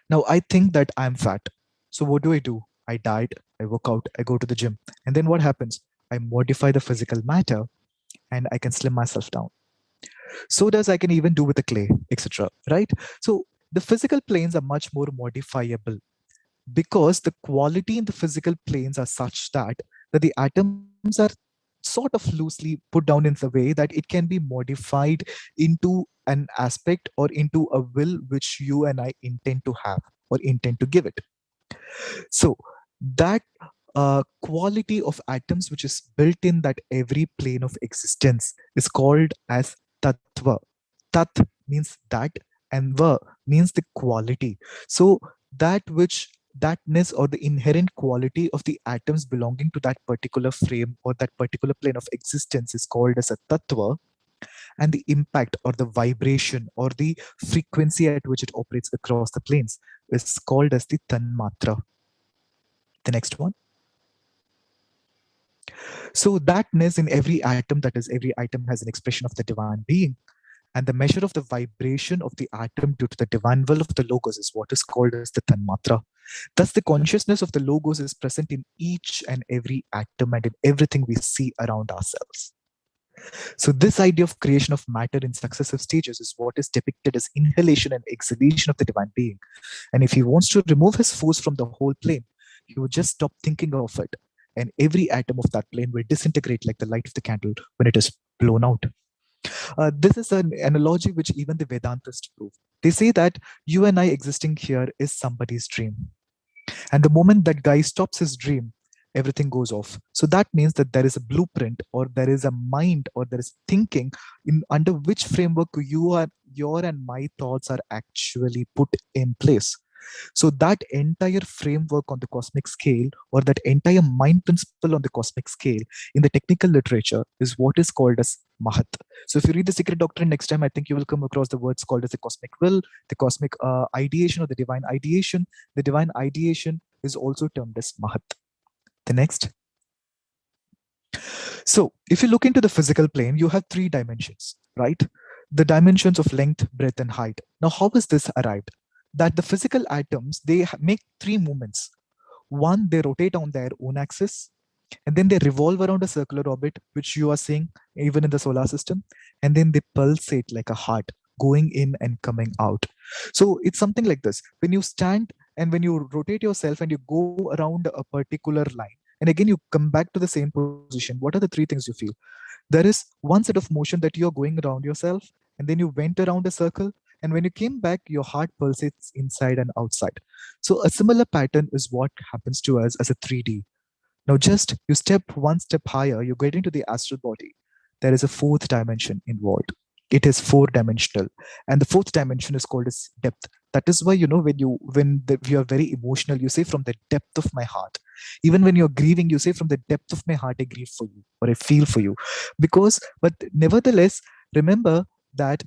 S2: now I think that I'm fat. So what do? I diet, I work out, I go to the gym. And then what happens? I modify the physical matter and I can slim myself down. So does I can even do with the clay, etc. Right? So the physical planes are much more modifiable because the quality in the physical planes are such that the atoms are sort of loosely put down in the way that it can be modified into an aspect or into a will which you and I intend to have or intend to give it. So that quality of atoms which is built in that every plane of existence is called as tattva. Tat means that, and va means the quality. So that which thatness or the inherent quality of the atoms belonging to that particular frame or that particular plane of existence is called as a tattva, and the impact or the vibration or the frequency at which it operates across the planes is called as the tanmatra. The next one. So thatness in every atom, that is, every atom has an expression of the divine being. And the measure of the vibration of the atom due to the divine will of the logos is what is called as the tanmatra. Thus, the consciousness of the logos is present in each and every atom and in everything we see around ourselves. So this idea of creation of matter in successive stages is what is depicted as inhalation and exhalation of the divine being. And if he wants to remove his force from the whole plane, he would just stop thinking of it. And every atom of that plane will disintegrate like the light of the candle when it is blown out. This is an analogy which even the Vedantists prove. They say that you and I existing here is somebody's dream. And the moment that guy stops his dream, everything goes off. So that means that there is a blueprint or there is a mind or there is thinking in under which framework your and my thoughts are actually put in place. So that entire framework on the cosmic scale, or that entire mind principle on the cosmic scale in the technical literature, is what is called as Mahat. So if you read the Secret Doctrine next time, I think you will come across the words called as the cosmic will, the cosmic ideation, or the divine ideation. The divine ideation is also termed as Mahat. The next. So if you look into the physical plane, you have three dimensions, right? The dimensions of length, breadth, and height. Now, how is this arrived? That the physical atoms, they make three movements. One, they rotate on their own axis, and then they revolve around a circular orbit, which you are seeing even in the solar system, and then they pulsate like a heart, going in and coming out. So it's something like this. When you stand and when you rotate yourself and you go around a particular line, and again you come back to the same position, what are the three things you feel? There is one set of motion that you're going around yourself, and then you went around a circle, and when you came back, your heart pulsates inside and outside. So a similar pattern is what happens to us as a 3D. Now, just you step one step higher, you get into the astral body. There is a fourth dimension involved. It is four dimensional, and the fourth dimension is called as depth. That is why, you are very emotional, you say from the depth of my heart. Even when you're grieving, you say from the depth of my heart, I grieve for you, or I feel for you. But nevertheless, remember that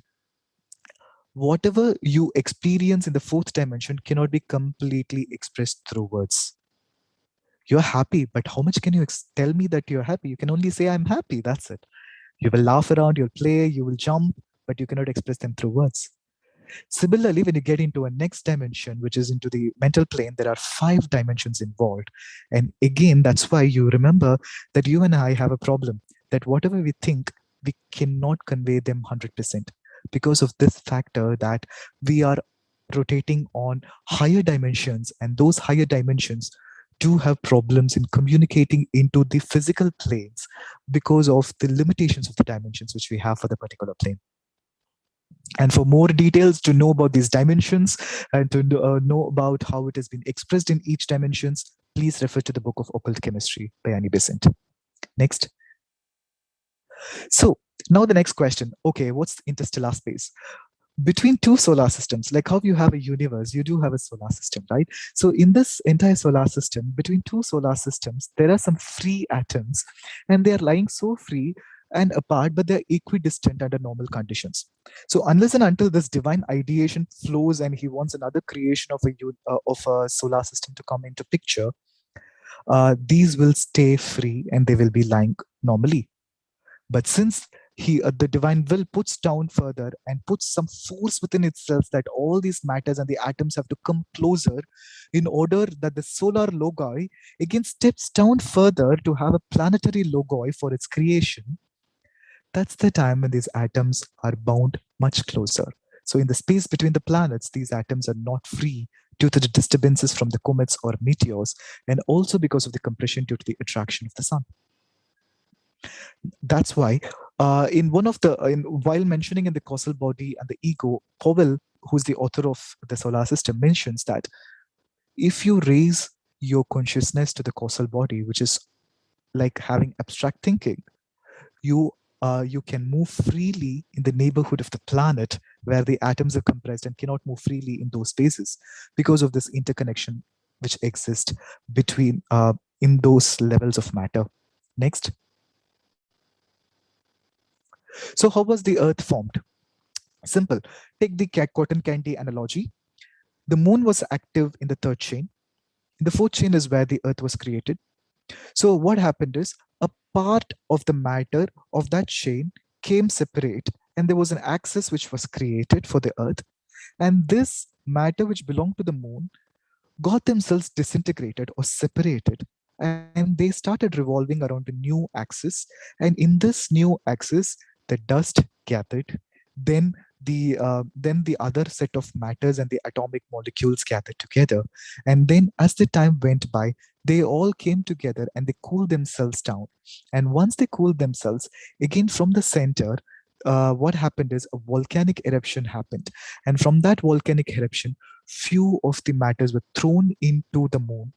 S2: whatever you experience in the fourth dimension cannot be completely expressed through words. You're happy, but how much can you tell me that you're happy? You can only say, I'm happy. That's it. You will laugh around, you'll play, you will jump, but you cannot express them through words. Similarly, when you get into a next dimension, which is into the mental plane, there are five dimensions involved. And again, that's why you remember that you and I have a problem, that whatever we think, we cannot convey them 100% because of this factor that we are rotating on higher dimensions, and those higher dimensions do have problems in communicating into the physical planes because of the limitations of the dimensions which we have for the particular plane. And for more details to know about these dimensions and to know about how it has been expressed in each dimensions, please refer to the book of Occult Chemistry by Annie Besant. Next. So now the next question. Okay, what's interstellar space? Between two solar systems, like how you have a universe, you do have a solar system, right? So in this entire solar system, between two solar systems, there are some free atoms, and they are lying so free and apart, but they're equidistant under normal conditions. So unless and until this divine ideation flows and he wants another creation of a solar system to come into picture, these will stay free and they will be lying normally. But since the divine will puts down further and puts some force within itself that all these matters and the atoms have to come closer, in order that the solar logoi again steps down further to have a planetary logoi for its creation, that's the time when these atoms are bound much closer. So in the space between the planets, these atoms are not free due to the disturbances from the comets or meteors, and also because of the compression due to the attraction of the sun. That's why in one of the while mentioning in the causal body and the ego, Powell, who's the author of the solar system, mentions that if you raise your consciousness to the causal body, which is like having abstract thinking, you can move freely in the neighborhood of the planet where the atoms are compressed and cannot move freely in those spaces because of this interconnection which exists between in those levels of matter. Next. So how was the earth formed? Simple. Take the cotton candy analogy. The moon was active in the third chain. In the fourth chain is where the earth was created. So what happened is a part of the matter of that chain came separate, and there was an axis which was created for the earth. And this matter which belonged to the moon got themselves disintegrated or separated, and they started revolving around a new axis. And in this new axis, the dust gathered. Then the other set of matters and the atomic molecules gathered together. And then as the time went by, they all came together and they cooled themselves down. And once they cooled themselves, again from the center, what happened is a volcanic eruption happened. And from that volcanic eruption, few of the matters were thrown into the moon,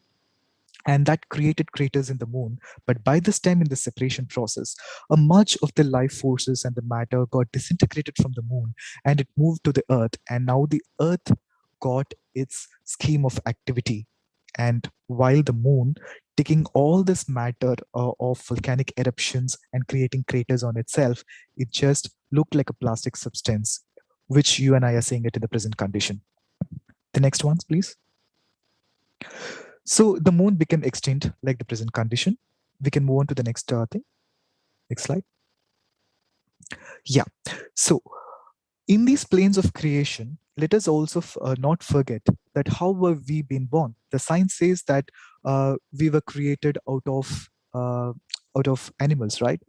S2: and that created craters in the moon. But by this time in the separation process, a much of the life forces and the matter got disintegrated from the moon, and it moved to the earth, and now the earth got its scheme of activity. And while the moon, taking all this matter of volcanic eruptions and creating craters on itself, it just looked like a plastic substance, which you and I are seeing it in the present condition. The next ones, please. So the moon became extinct like the present condition. We can move on to the next thing. Next slide. Yeah. So in these planes of creation, let us also not forget that how were we been born? The science says that we were created out of animals, right?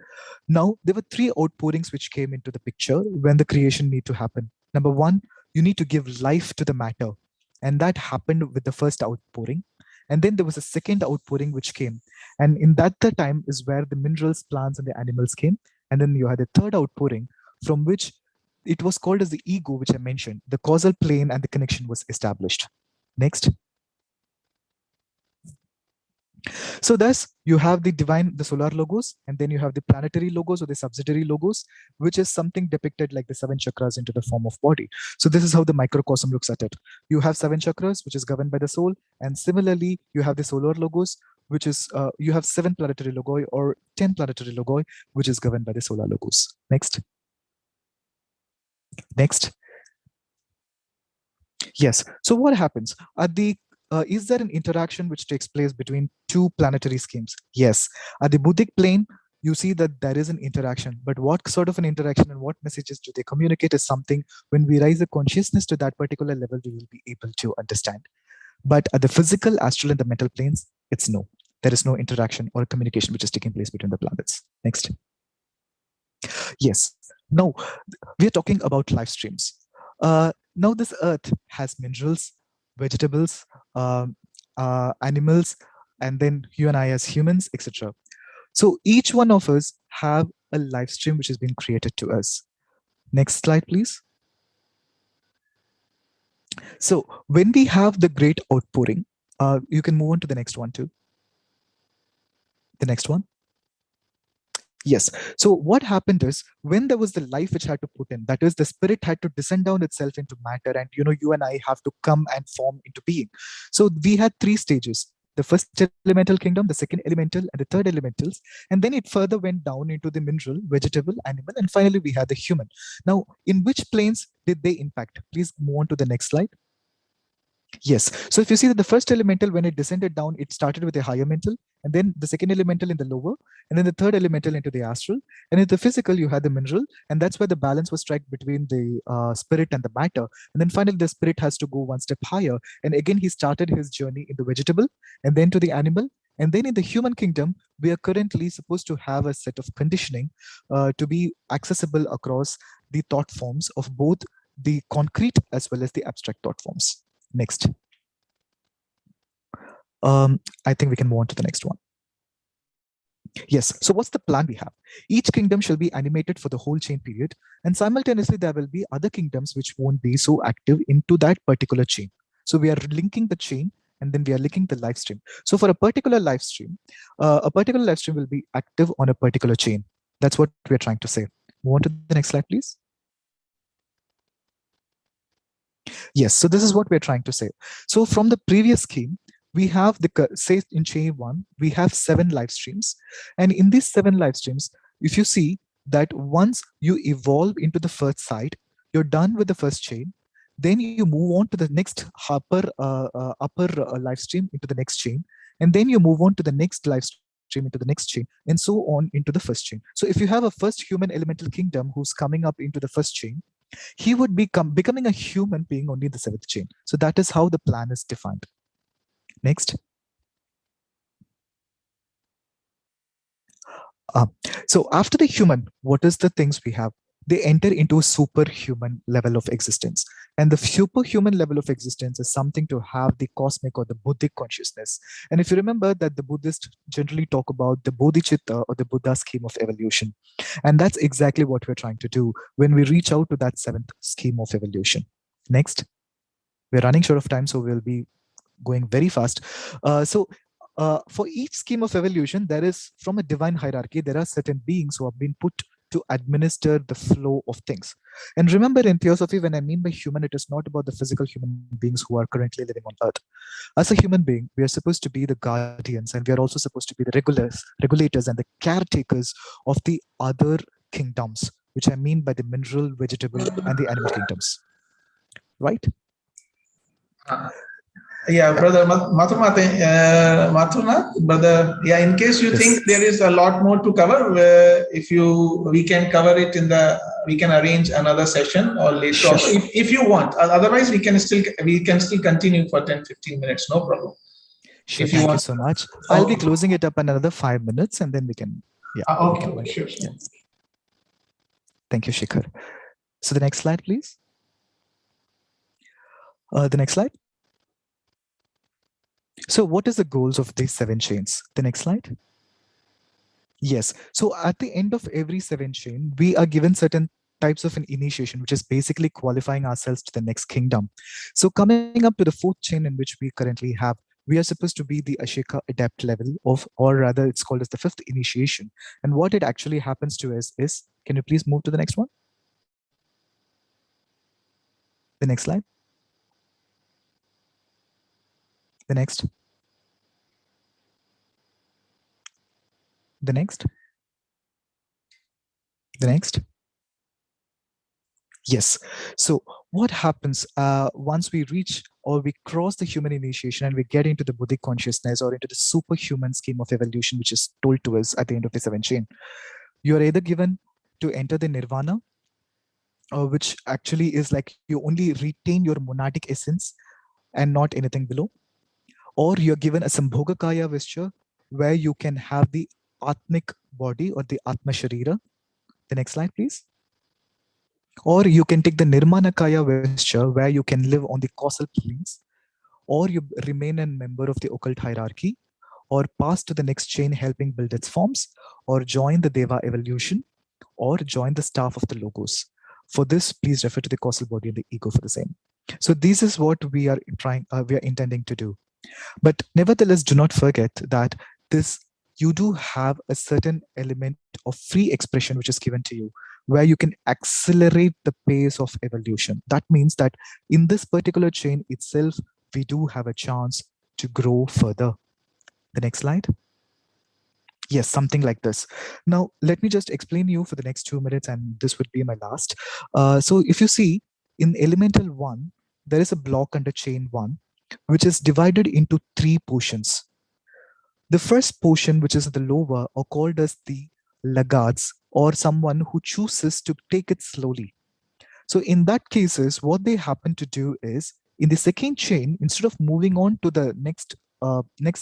S2: Now, there were three outpourings which came into the picture when the creation need to happen. Number one, you need to give life to the matter. And that happened with the first outpouring. And then there was a second outpouring which came. And in that the time is where the minerals, plants, and the animals came. And then you had the third outpouring from which it was called as the ego, which I mentioned. The causal plane and the connection was established. Next. So thus you have the divine, the solar logos, and then you have the planetary logos or the subsidiary logos, which is something depicted like the seven chakras into the form of body. So this is how the microcosm looks at it. You have seven chakras, which is governed by the soul. And similarly, you have the solar logos, which is, you have seven planetary logoi or 10 planetary logoi, which is governed by the solar logos. Next. Next. Yes. So what happens? Is there an interaction which takes place between two planetary schemes? Yes. At the Buddhic plane, you see that there is an interaction. But what sort of an interaction and what messages do they communicate is something when we raise the consciousness to that particular level, we will be able to understand. But at the physical, astral, and the mental planes, it's no. There is no interaction or communication which is taking place between the planets. Next. Yes. Now, we are talking about life streams. Now, this earth has minerals, vegetables, animals, and then you and I as humans, etc. So each one of us have a life stream which has been created to us. Next slide, please. So when we have the great outpouring, you can move on to the next one too. The next one. Yes. So what happened is when there was the life which had to put in, that is the spirit had to descend down itself into matter, and you and I have to come and form into being. So we had three stages. The first elemental kingdom, the second elemental, and the third elementals. And then it further went down into the mineral, vegetable, animal, and finally we had the human. Now, in which planes did they impact? Please move on to the next slide. Yes. So if you see that the first elemental, when it descended down, it started with a higher mental, and then the second elemental in the lower, and then the third elemental into the astral. And in the physical, you had the mineral, and that's where the balance was struck between the spirit and the matter. And then finally, the spirit has to go one step higher. And again, he started his journey in the vegetable, and then to the animal. And then in the human kingdom, we are currently supposed to have a set of conditioning to be accessible across the thought forms of both the concrete as well as the abstract thought forms. Next. I think we can move on to the next one. Yes. So what's the plan we have? Each kingdom shall be animated for the whole chain period. And simultaneously, there will be other kingdoms which won't be so active into that particular chain. So we are linking the chain and then we are linking the live stream. So for a particular live stream will be active on a particular chain. That's what we're trying to say. Move on to the next slide, please. Yes, so this is what we're trying to say. So from the previous scheme, we have say in chain one, we have 7 live streams. And in these 7 live streams, if you see that once you evolve into the first side, you're done with the first chain, then you move on to the next upper live stream into the next chain. And then you move on to the next live stream into the next chain, and so on into the first chain. So if you have a first human elemental kingdom who's coming up into the first chain, he would becoming a human being only in the 7th chain. So that is how the plan is defined. Next. So after the human, what is the things we have? They enter into a superhuman level of existence. And the superhuman level of existence is something to have the cosmic or the Buddhic consciousness. And if you remember that the Buddhists generally talk about the Bodhicitta or the Buddha scheme of evolution. And that's exactly what we're trying to do when we reach out to that 7th scheme of evolution. Next. We're running short of time, so we'll be going very fast. For each scheme of evolution, there is, from a divine hierarchy, there are certain beings who have been put to administer the flow of things. And remember, in theosophy, when I mean by human, it is not about the physical human beings who are currently living on earth. As a human being, we are supposed to be the guardians, and we are also supposed to be the regulators and the caretakers of the other kingdoms, which I mean by the mineral, vegetable, and the animal kingdoms. Right?
S3: Yeah, brother Mathurath, brother. Yeah, in case you think there is a lot more to cover, we can cover it we can arrange another session or later
S2: Sure.
S3: also if you want. Otherwise, we can still continue for 10-15 minutes. No problem.
S2: Sure. Thank you so much. I'll be closing it up in another 5 minutes, and then we can. Yeah.
S3: Okay.
S2: We can
S3: Sure.
S2: Yeah. Thank you, Shikhar. So the next slide, please. The next slide. So what is the goals of these 7 chains? The next slide. Yes. So at the end of every 7 chain, we are given certain types of an initiation, which is basically qualifying ourselves to the next kingdom. So coming up to the 4th chain in which we currently have, we are supposed to be the Ashika adept level of, or rather it's called as the 5th initiation. And what it actually happens to us is, can you please move to the next one? The next slide. The next. The next. The next. Yes. So what happens once we reach or we cross the human initiation and we get into the Buddhic consciousness or into the superhuman scheme of evolution, which is told to us at the end of the 7th chain? You are either given to enter the nirvana, which actually is like you only retain your monadic essence and not anything below, or you're given a Sambhogakaya vesture where you can have the Atmic body or the Atma Sharira. The next slide, please. Or you can take the Nirmanakaya vesture where you can live on the causal planes, or you remain a member of the occult hierarchy, or pass to the next chain helping build its forms, or join the Deva evolution, or join the staff of the Logos. For this, please refer to the causal body and the ego for the same. So this is what we are intending to do. But nevertheless, do not forget that you do have a certain element of free expression which is given to you, where you can accelerate the pace of evolution. That means that in this particular chain itself, we do have a chance to grow further. The next slide. Yes, something like this. Now, let me just explain you for the next 2 minutes, and this would be my last. So if you see in elemental 1, there is a block under chain 1, which is divided into 3 portions. The first portion, which is the lower, are called as the laggards, or someone who chooses to take it slowly. So in that cases, what they happen to do is, in the second chain, instead of moving on to the next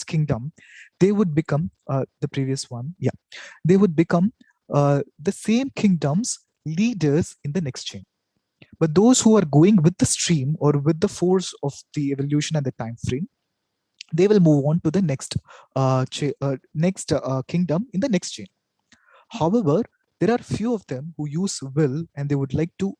S2: kingdom, they would become the previous one. Yeah, they would become the same kingdom's leaders in the next chain. But those who are going with the stream or with the force of the evolution and the time frame, they will move on to the next kingdom in the next chain. However, there are few of them who use will and they would like to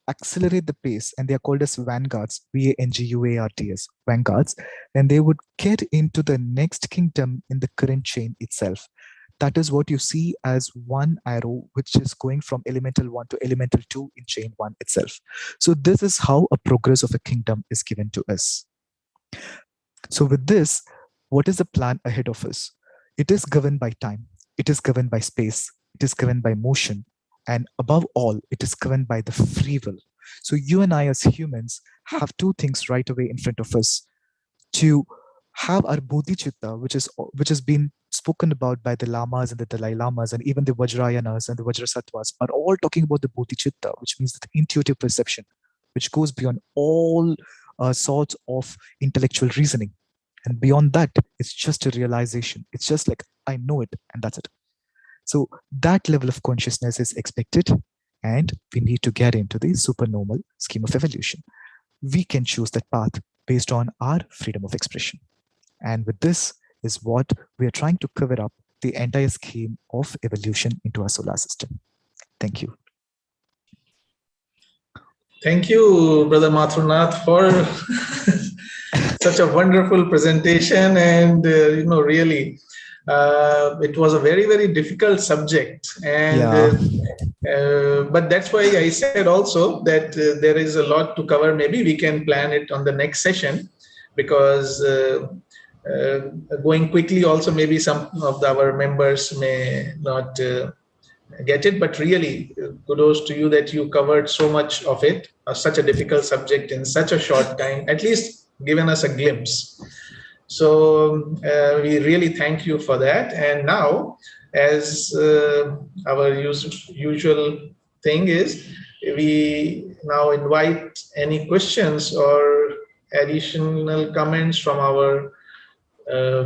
S2: accelerate the pace, and they are called as vanguards, vanguards, vanguards, and they would get into the next kingdom in the current chain itself. That is what you see as one arrow, which is going from elemental 1 to elemental 2 in chain 1 itself. So this is how a progress of a kingdom is given to us. So with this, what is the plan ahead of us? It is governed by time. It is governed by space. It is governed by motion. And above all, it is governed by the free will. So you and I as humans have 2 things right away in front of us: to have our bodhicitta, which has been spoken about by the lamas and the Dalai Lamas, and even the Vajrayanas and the Vajrasattvas are all talking about the bodhicitta, which means the intuitive perception, which goes beyond all sorts of intellectual reasoning. And beyond that, it's just a realization. It's just like, I know it, and that's it. So that level of consciousness is expected, and we need to get into the supernormal scheme of evolution. We can choose that path based on our freedom of expression. And with this is what we are trying to cover up the entire scheme of evolution into our solar system. Thank you.
S3: Thank you, Brother Mathurath, for such a wonderful presentation. And, really, it was a very, very difficult subject. And but that's why I said also that there is a lot to cover. Maybe we can plan it on the next session, because going quickly also maybe some of our members may not get it, but really kudos to you that you covered so much of it, such a difficult subject in such a short time, at least given us a glimpse. So we really thank you for that. And now, as our usual thing is, we now invite any questions or additional comments from our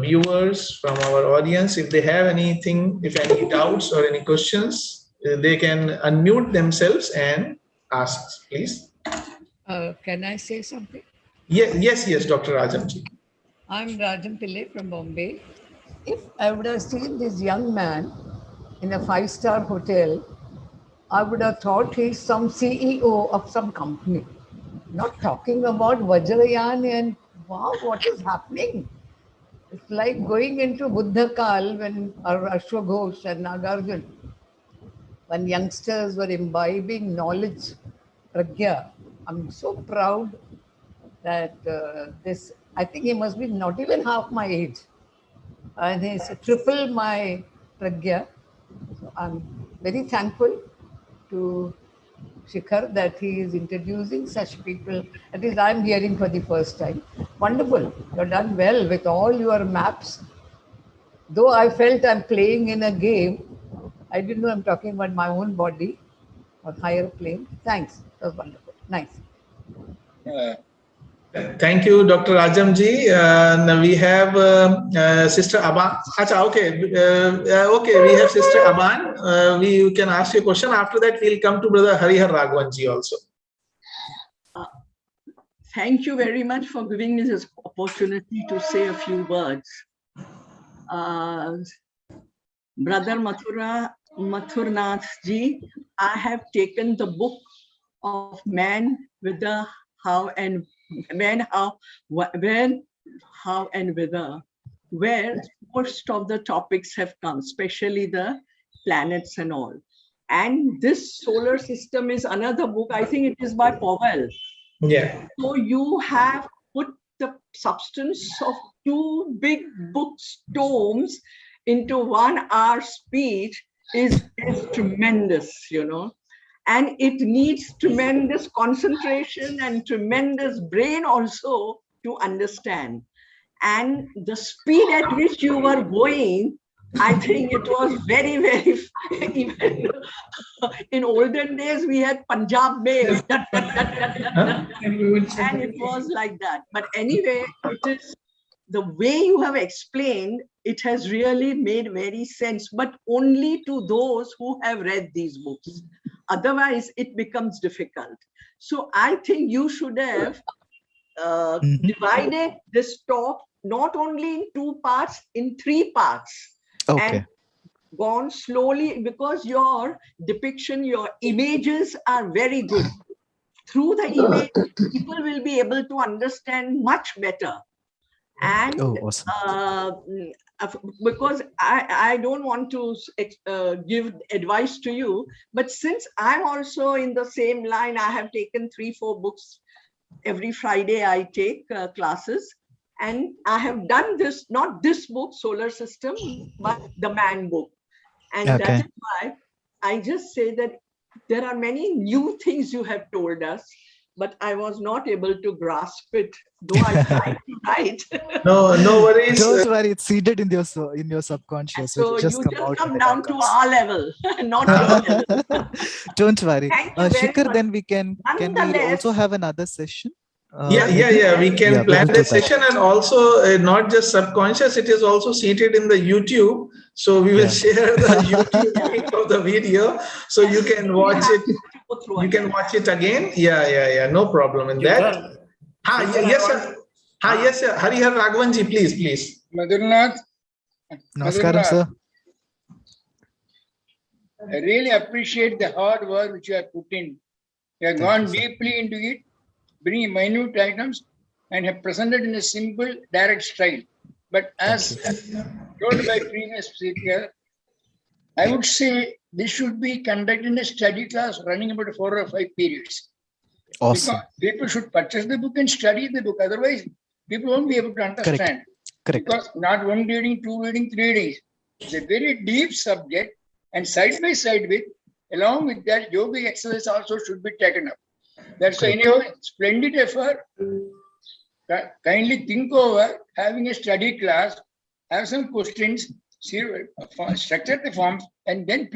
S3: viewers, from our audience. If they have anything, if any doubts or any questions, they can unmute themselves and ask, please.
S4: Can I say something?
S3: Yes, Dr. Rajamji.
S4: I'm Rajan Pillai from Bombay. If I would have seen this young man in a 5-star hotel, I would have thought he's some CEO of some company. Not talking about Vajrayan and wow, what is happening? It's like going into Buddha Kal when Ashwaghosh and Nagarjun, when youngsters were imbibing knowledge, pragya. I'm so proud that I think he must be not even half my age. And he's triple my pragya. So I'm very thankful to Shikhar that he is introducing such people. At least I'm hearing for the first time. Wonderful. You've done well with all your maps. Though I felt I'm playing in a game, I didn't know I'm talking about my own body or higher plane. Thanks. That was wonderful. Nice.
S3: Thank you, Dr. Rajamji. Now we have Sister Aban. Okay, we have Sister Aban. You can ask your question. After that, we'll come to Brother Harihar Raghavanji also.
S5: Thank you very much for giving me this opportunity to say a few words. Brother Mathurath ji, I have taken the book of Man with the How and When, How, When, How and Whither, where most of the topics have come, especially the planets and all. And this solar system is another book. I think it is by Powell.
S3: Yeah.
S5: So you have put the substance of 2 big books, tomes, into 1 hour speech is tremendous, you know. And it needs tremendous concentration and tremendous brain also to understand. And the speed at which you were going, I think it was very, very, even in olden days, we had Punjab Mail, and it was like that. But anyway, it is the way you have explained, it has really made very sense, but only to those who have read these books. Otherwise, it becomes difficult. So I think you should have divided this talk not only in 2 parts, in 3 parts.
S2: Okay.
S5: And gone slowly, because your depiction, your images are very good. Through the image, people will be able to understand much better. And
S2: awesome.
S5: Because I don't want to give advice to you, but since I'm also in the same line, I have taken 3-4 books. Every Friday I take classes, and I have done this, not this book, Solar System, but the Man book. And that is why I just say that there are many new things you have told us, but I was not able to grasp it, though I tried to write.
S3: No worries.
S2: Don't worry, it's seated in your subconscious.
S5: So
S2: you just
S5: come down to our level, not your level.
S2: Don't worry.
S5: Thank you very
S2: Shikhar,
S5: much.
S2: then can we also have another session?
S3: Yeah. We can plan that session, and also not just subconscious, it is also seated in the YouTube. So we will share the YouTube link of the video, so you can watch it. You can watch it again. Yeah. No problem in that. Yes, sir. Harihar Raghavanji, please.
S6: Mathurath.
S2: Namaskaram, sir.
S6: I really appreciate the hard work which you have put in. You have gone deeply into it, bringing minute items, and have presented in a simple, direct style. But as told by previous speaker, I would say this should be conducted in a study class running about 4 or 5 periods.
S2: Awesome.
S6: Because people should purchase the book and study the book. Otherwise, people won't be able to understand.
S2: Correct.
S6: Because not one reading, 2 reading, 3 readings. It's a very deep subject, and side by side with, along with that, yoga exercise also should be taken up. That's anyhow splendid effort. Kindly think over having a study class, have some questions, structure the forms, and then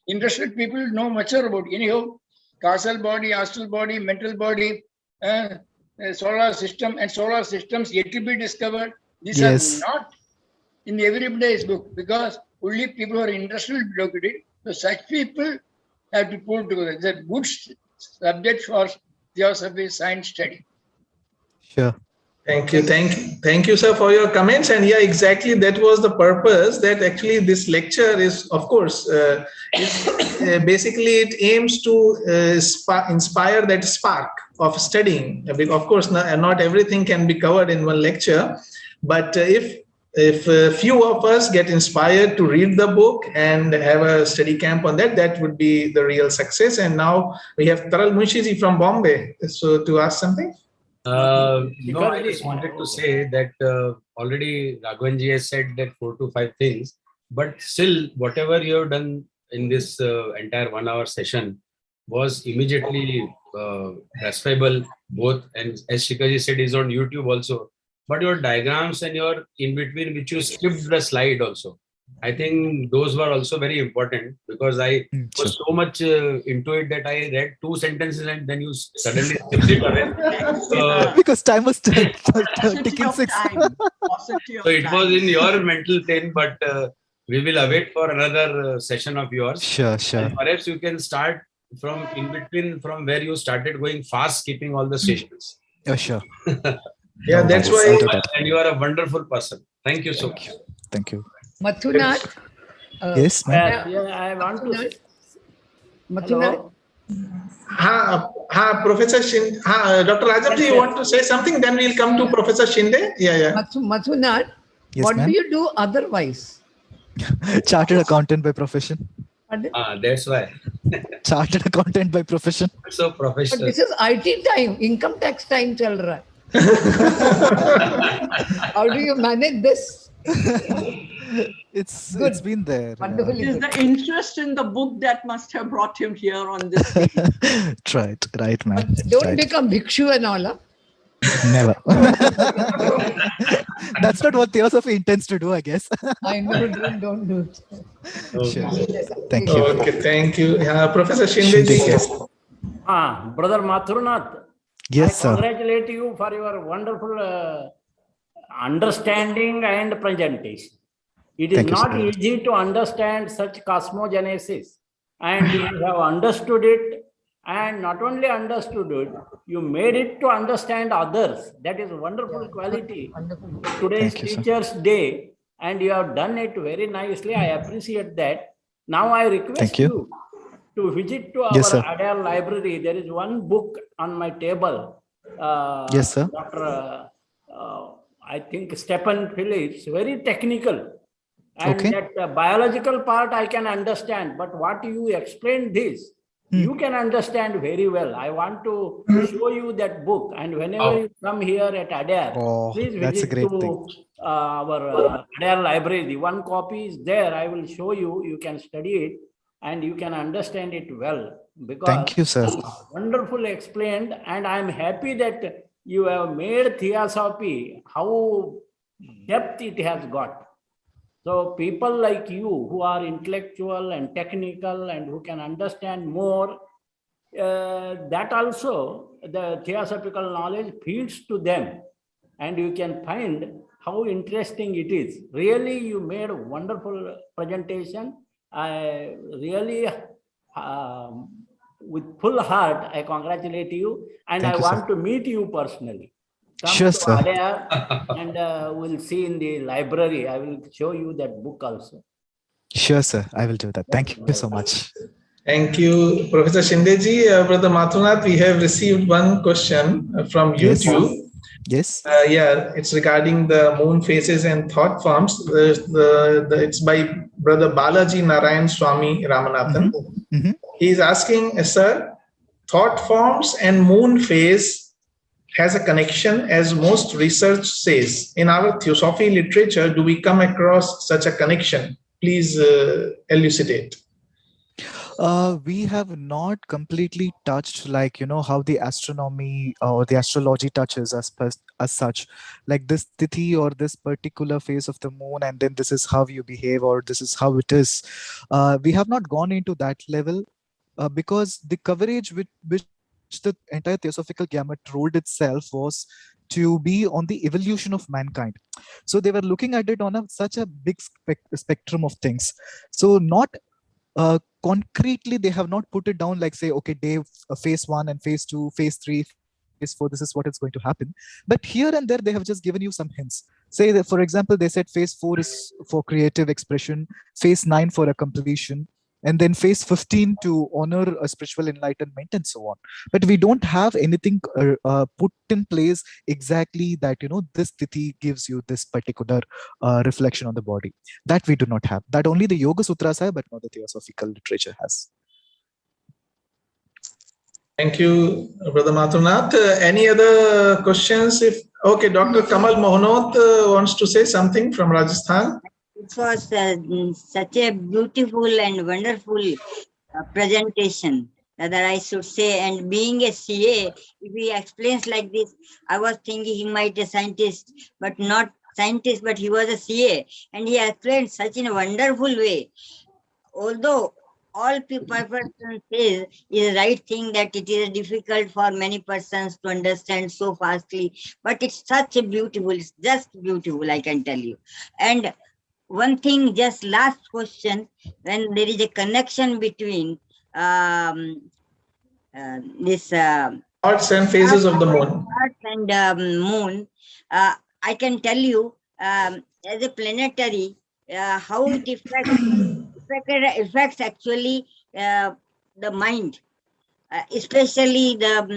S6: interested people know much about anyhow causal body, astral body, mental body, solar system, and solar systems yet to be discovered. These are not in everyday's book, because only people who are interested will look at it. So such people have to pull together. It's a good subject for theosophy science study.
S2: Sure.
S3: Thank you, sir, for your comments. And yeah, exactly, that was the purpose. That actually this lecture is, of course, basically it aims to inspire that spark of studying. Of course, not everything can be covered in one lecture, but if a few of us get inspired to read the book and have a study camp on that, that would be the real success. And now we have Taral Munshiji from Bombay, so to ask something.
S7: No, I just wanted to say that already Raghavanji has said that 4 to 5 things, but still whatever you have done in this entire 1 hour session was immediately graspable, both, and as Shikaji said, is on YouTube also. But your diagrams and your in between, which you skipped the slide also, I think those were also very important, because I was so much into it that I read 2 sentences and then you suddenly skipped it away.
S2: Because time was ticking 6.
S7: So it was in your mental plane, but we will await for another session of yours.
S2: Sure.
S7: And perhaps you can start from in between, from where you started, going fast, skipping all the stations.
S2: Oh, sure.
S3: Yeah, that's why.
S7: And you are a wonderful person. Thank you so much.
S2: Thank you.
S4: Mathurath.
S2: Yes, ma'am.
S8: I want to.
S4: Mathurath.
S3: Professor Shinde. Dr. Rajamji, you want to say something? Then we'll come to Professor Shinde. Yeah.
S4: Mathurath,
S2: Yes,
S4: what
S2: ma'am.
S4: do you do otherwise?
S2: Chartered accountant by profession.
S7: That's why.
S2: Chartered accountant by profession.
S7: So
S4: But
S7: professional.
S4: this is IT time, income tax time chal raha hai. How do you manage this?
S2: It's been there.
S4: Wonderful.
S5: It is the interest in the book that must have brought him here on this stage.
S2: Right, ma'am.
S4: Don't become bhikshu and all. Huh?
S2: Never. That's not what theosophy intends to do, I guess.
S4: I know, don't do it.
S2: Sure. Thank you.
S3: Okay, thank you. Professor Shinde ji. Yes.
S8: Brother Mathurath,
S2: Yes,
S8: I
S2: sir.
S8: congratulate you for your wonderful understanding and presentation. It is
S2: Thank you,
S8: not
S2: sir.
S8: easy to understand such cosmogenesis, and you have understood it, and not only understood it, you made it to understand others. That is a wonderful quality. Today's
S2: Thank you, sir.
S8: Teachers' Day, and you have done it very nicely. I appreciate that. Now I request
S2: Thank you.
S8: you to visit to our
S2: Yes, sir.
S8: Adair library. There is one book on my table.
S2: Yes, sir.
S8: Dr. I think Stephen Phillips, very technical. And
S2: Okay.
S8: that biological part I can understand, but what you explained this, you can understand very well. I want to show you that book, and whenever you come here at Adair,
S2: Oh,
S8: please
S2: that's a
S8: visit
S2: great
S8: to
S2: thing.
S8: our Adair library. The one copy is there. I will show you. You can study it and you can understand it well, because
S2: Thank you, sir.
S8: wonderful explained, and I am happy that you have made theosophy how depth it has got. So people like you who are intellectual and technical and who can understand more, that also the theosophical knowledge feeds to them, and you can find how interesting it is. Really, you made a wonderful presentation. I really, with full heart, I congratulate you, and
S2: Thank
S8: I
S2: you,
S8: want
S2: sir.
S8: to meet you personally. Come
S2: Sure,
S8: to
S2: sir.
S8: Adair, and we'll see in the library. I will show you that book also.
S2: Sure, sir. I will do that. Thank you so much.
S3: Thank you, Professor Shinde ji. Brother Mathurath, we have received one question from
S2: Yes.
S3: YouTube.
S2: Yes.
S3: Yeah, it's regarding the moon phases and thought forms. It's by Brother Balaji Narayan Swami Ramanathan. He's asking, sir, thought forms and moon phase has a connection, as most research says. In our theosophy literature, do we come across such a connection? Please elucidate.
S2: We have not completely touched, like, how the astronomy or the astrology touches as such, like this tithi or this particular phase of the moon, and then this is how you behave or this is how it is. We have not gone into that level because the coverage with which the entire theosophical gamut rolled itself was to be on the evolution of mankind. So they were looking at it on such a big spectrum of things. So not concretely, they have not put it down like, say, okay, day phase 1 and phase 2, phase 3, phase 4, this is what is going to happen. But here and there, they have just given you some hints. Say that, for example, they said phase 4 is for creative expression, phase 9 for a completion, and then phase 15 to honor a spiritual enlightenment, and so on. But we don't have anything put in place exactly that, this tithi gives you this particular reflection on the body. That we do not have. That only the Yoga Sutras have, but not the theosophical literature has.
S3: Thank you, Brother Mathurath. Any other questions? Okay, Dr. Kamal Mohanot wants to say something from Rajasthan.
S9: It was such a beautiful and wonderful presentation, that I should say. And being a CA, if he explains like this, I was thinking he might be a scientist, but not scientist, but he was a CA, and he explained such in a wonderful way. Although all persons say is right thing that it is difficult for many persons to understand so fastly, but it's such a beautiful, it's just beautiful, I can tell you. And one thing, just last question, when there is a connection between this
S3: parts and phases of the moon.
S9: Parts and moon, I can tell you as a planetary how it affects actually the mind, especially the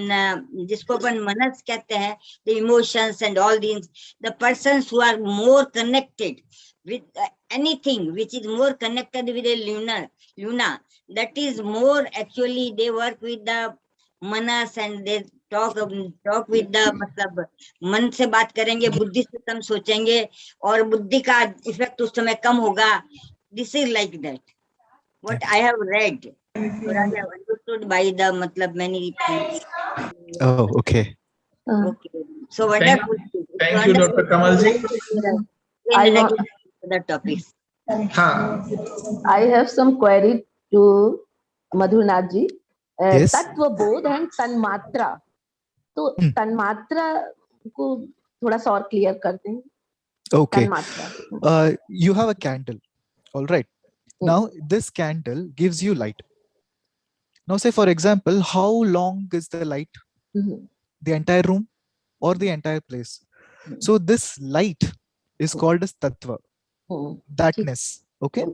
S9: जिसको अपन मनस कहते हैं, the emotions and all these, the persons who are more connected with anything which is more connected with a luna, that is more actually they work with the manas and they talk with the, मतलब मन से बात करेंगे, बुद्धि से कम सोचेंगे और बुद्धि का इफेक्ट उस समय कम होगा. This is like that. What I have read, what I have understood by the, मतलब many.
S2: Oh, okay.
S9: Okay. So wonderful.
S3: Thank you, Dr. Kamalji.
S9: I want the topics.
S10: I have some query to Mathurath ji.
S2: Yes.
S10: तत्व बोध and तन्मात्रा. तो तन्मात्रा को थोड़ा सा और क्लियर करते हैं.
S2: Okay. You have a candle. All right. Now this candle gives you light. Now say, for example, how long is the light? The entire room or the entire place? So this light is called as tattva, thatness. Okay.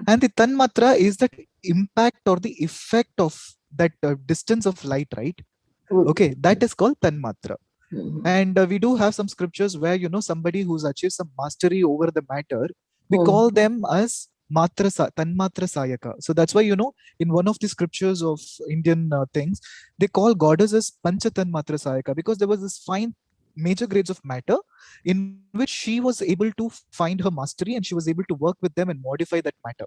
S2: And the tanmatra is that impact or the effect of that distance of light, right? Okay, that is called tanmatra. And we do have some scriptures where, somebody who's achieved some mastery over the matter, we call them as tanmatra sayaka. So that's why, in one of the scriptures of Indian things, they call goddess as pancha tanmatra sayaka, because there was this fine major grades of matter in which she was able to find her mastery and she was able to work with them and modify that matter.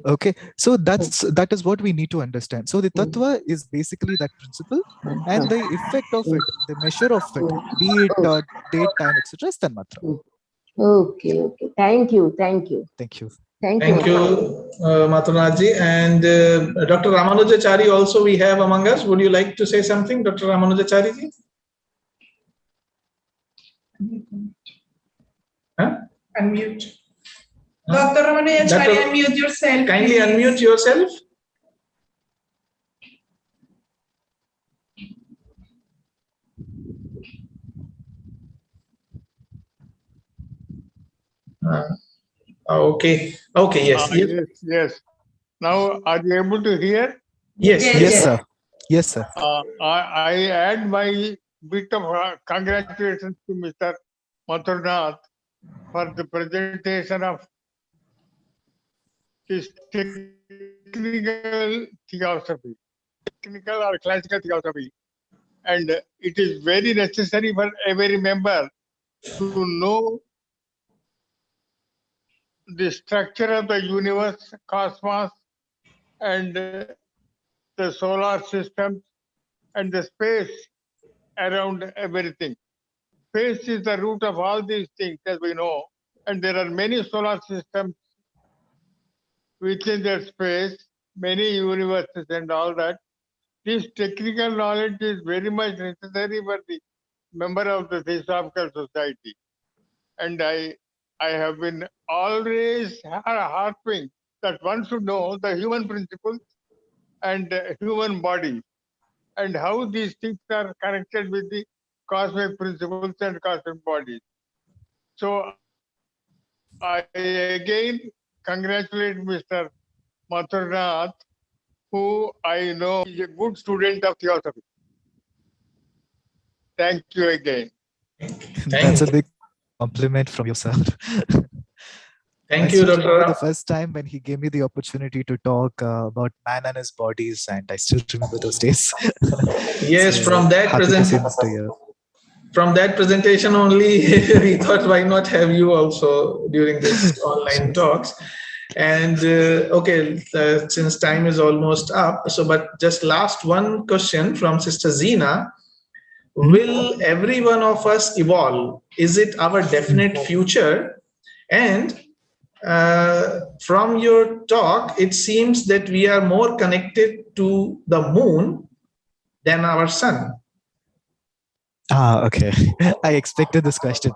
S2: Okay, so that is what we need to understand. So the tattva is basically that principle, and the effect of it, the measure of it, be it date, time, etc., is tanmatra.
S10: Okay. Thank you.
S2: Thank you.
S3: Thank you, Mathurath ji. And Dr. Ramanujachari also we have among us. Would you like to say something, Dr. Ramanujachari ji?
S1: Unmute. Dr. Ramanujachari, unmute yourself.
S3: Kindly unmute yourself. Okay.
S6: Yes. Now, are you able to hear?
S3: Yes,
S2: sir. Yes, sir.
S6: I add my
S11: bit of congratulations to Mr. Mathurath for the presentation of this technical theosophy, technical or classical theosophy. And it is very necessary for every member to know the structure of the universe, cosmos, and the solar system, and the space around everything. Space is the root of all these things, as we know, and there are many solar systems within that space, many universes and all that. This technical knowledge is very much necessary for the member of the Theosophical Society. And I have been always harping that one should know the human principles and human body and how these things are connected with the cosmic principles and cosmic bodies. So I again congratulate Mr. Mathurath, who I know is a good student of theosophy. Thank you again.
S2: That's a big compliment from yourself.
S3: Thank you,
S2: Dr.
S3: Dr.
S2: The first time when he gave me the opportunity to talk about man and his bodies, and I still remember those days.
S3: Yes,
S2: so
S3: from that presentation only, we thought why not have you also during this online talks. And okay, since time is almost up, so but just last one question from Sister Zina. Will every one of us evolve? Is it our definite future? And from your talk, it seems that we are more connected to the moon than our sun.
S2: Okay. I expected this question.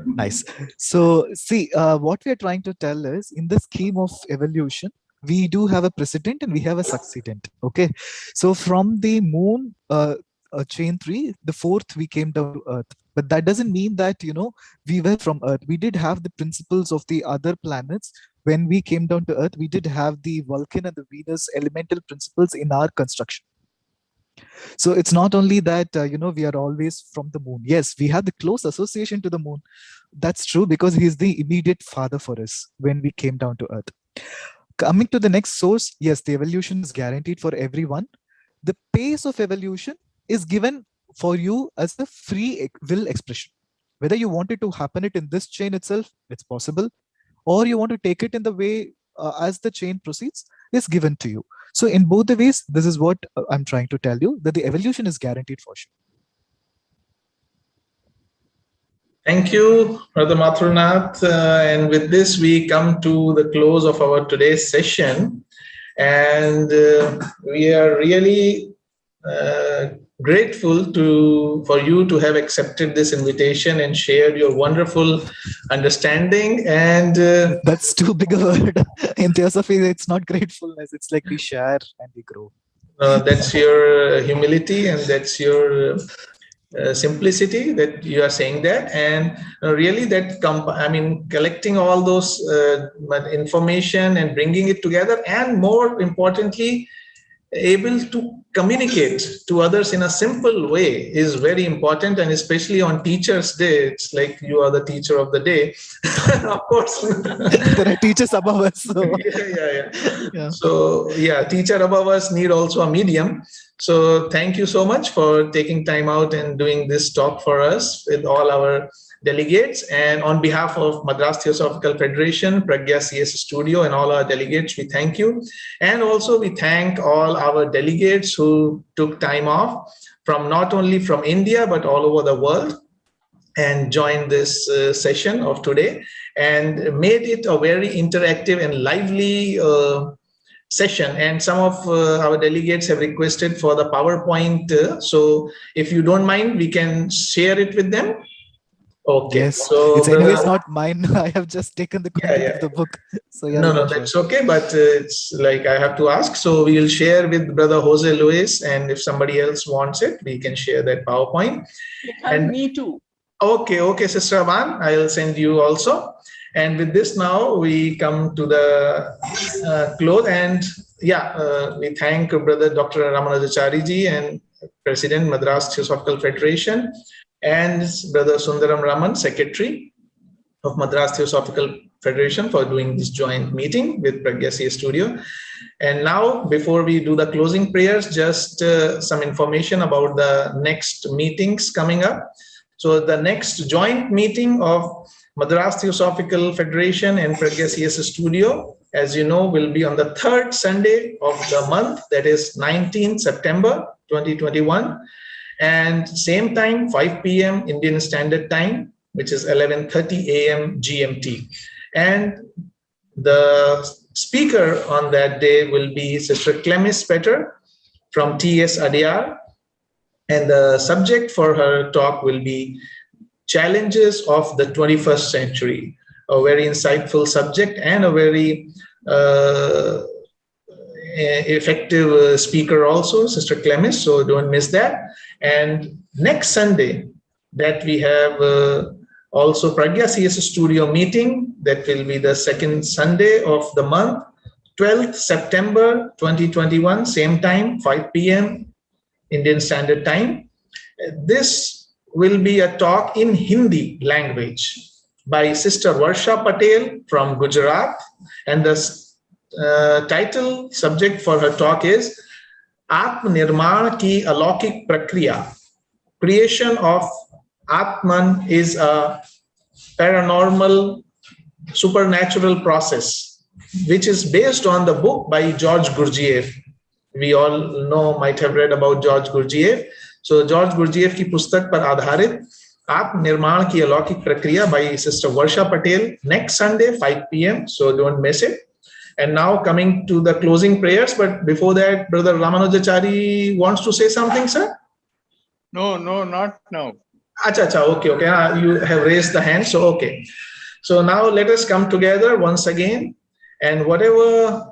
S2: Nice. So see, what we are trying to tell is in the scheme of evolution, we do have a precedent and we have a succedent. Okay. So from the moon, chain 3, the 4th, we came down to Earth. But that doesn't mean that, we were from Earth. We did have the principles of the other planets. When we came down to Earth, we did have the Vulcan and the Venus elemental principles in our construction. So it's not only that, we are always from the moon. Yes, we have the close association to the moon. That's true because he's the immediate father for us when we came down to Earth. Coming to the next source, yes, the evolution is guaranteed for everyone. The pace of evolution is given for you as a free will expression. Whether you want it to happen it in this chain itself, it's possible, or you want to take it in the way as the chain proceeds, is given to you. So in both the ways, this is what I'm trying to tell you, that the evolution is guaranteed for sure.
S3: Thank you, Brother Mathurath. And with this, we come to the close of our today's session. And we are really grateful for you to have accepted this invitation and shared your wonderful understanding. And
S2: that's too big a word. In Theosophy, it's not gratefulness. It's like we share and we grow.
S3: That's your humility and that's your simplicity that you are saying that. And really that, collecting all those information and bringing it together, and more importantly, able to communicate to others in a simple way is very important. And especially on Teachers' Day, it's like you are the teacher of the day. Of course.
S2: There are teachers above us. So.
S3: Yeah. So yeah, teacher above us need also a medium. So thank you so much for taking time out and doing this talk for us with all our delegates. And on behalf of Madras Theosophical Federation, Pragya CS Studio, and all our delegates, we thank you. And also we thank all our delegates who took time off from not only from India, but all over the world and joined this session of today and made it a very interactive and lively session. And some of our delegates have requested for the PowerPoint. So if you don't mind, we can share it with them. Okay.
S2: Yes,
S3: so
S2: it's anyways not mine. I have just taken the content of the book. So yeah,
S3: no, that's okay. But it's like I have to ask. So we will share with Brother Jose Luis, and if somebody else wants it, we can share that PowerPoint.
S5: And me too.
S3: Okay, Sister Aman, I'll send you also. And with this, now we come to the close. And yeah, we thank Brother Dr. Ramanujachari ji and President, Madras Theosophical Federation, and Brother Sundaram Raman, Secretary of Madras Theosophical Federation, for doing this joint meeting with Pragya CA Studio. And now, before we do the closing prayers, just some information about the next meetings coming up. So the next joint meeting of Madras Theosophical Federation and Pragya CS Studio, as you know, will be on the third Sunday of the month, that is 19th September 2021. And same time, 5 p.m. Indian Standard Time, which is 11:30 a.m. GMT. And the speaker on that day will be Sister Clemis Petter from TS Adyar. And the subject for her talk will be Challenges of the 21st Century, a very insightful subject and a very effective speaker also, Sister Clemis, so don't miss that. And next Sunday, that we have also Pragya CS Studio meeting, that will be the second Sunday of the month, 12th September 2021, same time, 5 p.m. Indian Standard Time. This will be a talk in Hindi language by Sister Varsha Patel from Gujarat. And the title subject for her talk is Atmanirman ki Alaukik Prakriya. Creation of Atman is a paranormal, supernatural process, which is based on the book by George Gurdjieff. We all know, might have read about George Gurdjieff. So George Gurdjieff की पुस्तक पर आधारित आत्म निर्माण की अलौकिक प्रक्रिया by Sister Varsha Patel, next Sunday 5 p.m. So don't miss it. And now coming to the closing prayers, but before that, Brother Ramanujachari wants to say something, sir?
S11: No, not now.
S3: Acha, okay. You have raised the hand, so okay. So now let us come together once again, and whatever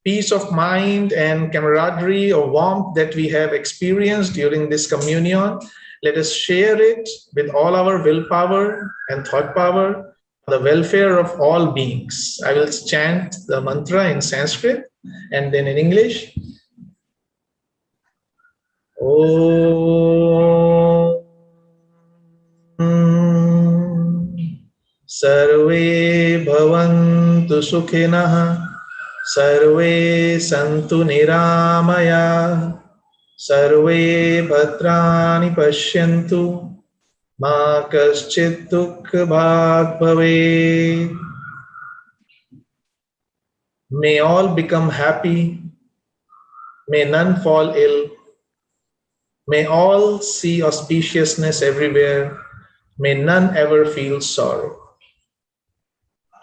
S3: peace of mind and camaraderie or warmth that we have experienced during this communion, let us share it with all our willpower and thought power, the welfare of all beings. I will chant the mantra in Sanskrit and then in English. Om Sarve Bhavantu Sukhinah Sarve Santu Niramaya Sarve Bhadrani Pashyantu Ma Kaschit Dukha Bhag Bhave. May all become happy. May none fall ill. May all see auspiciousness everywhere. May none ever feel sorrow.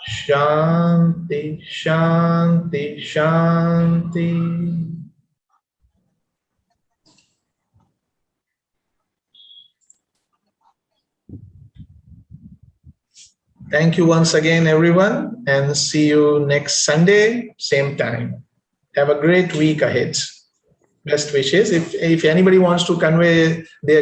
S3: Shanti, Shanti, Shanti. Thank you once again, everyone, and see you next Sunday, same time. Have a great week ahead. Best wishes. If anybody wants to convey their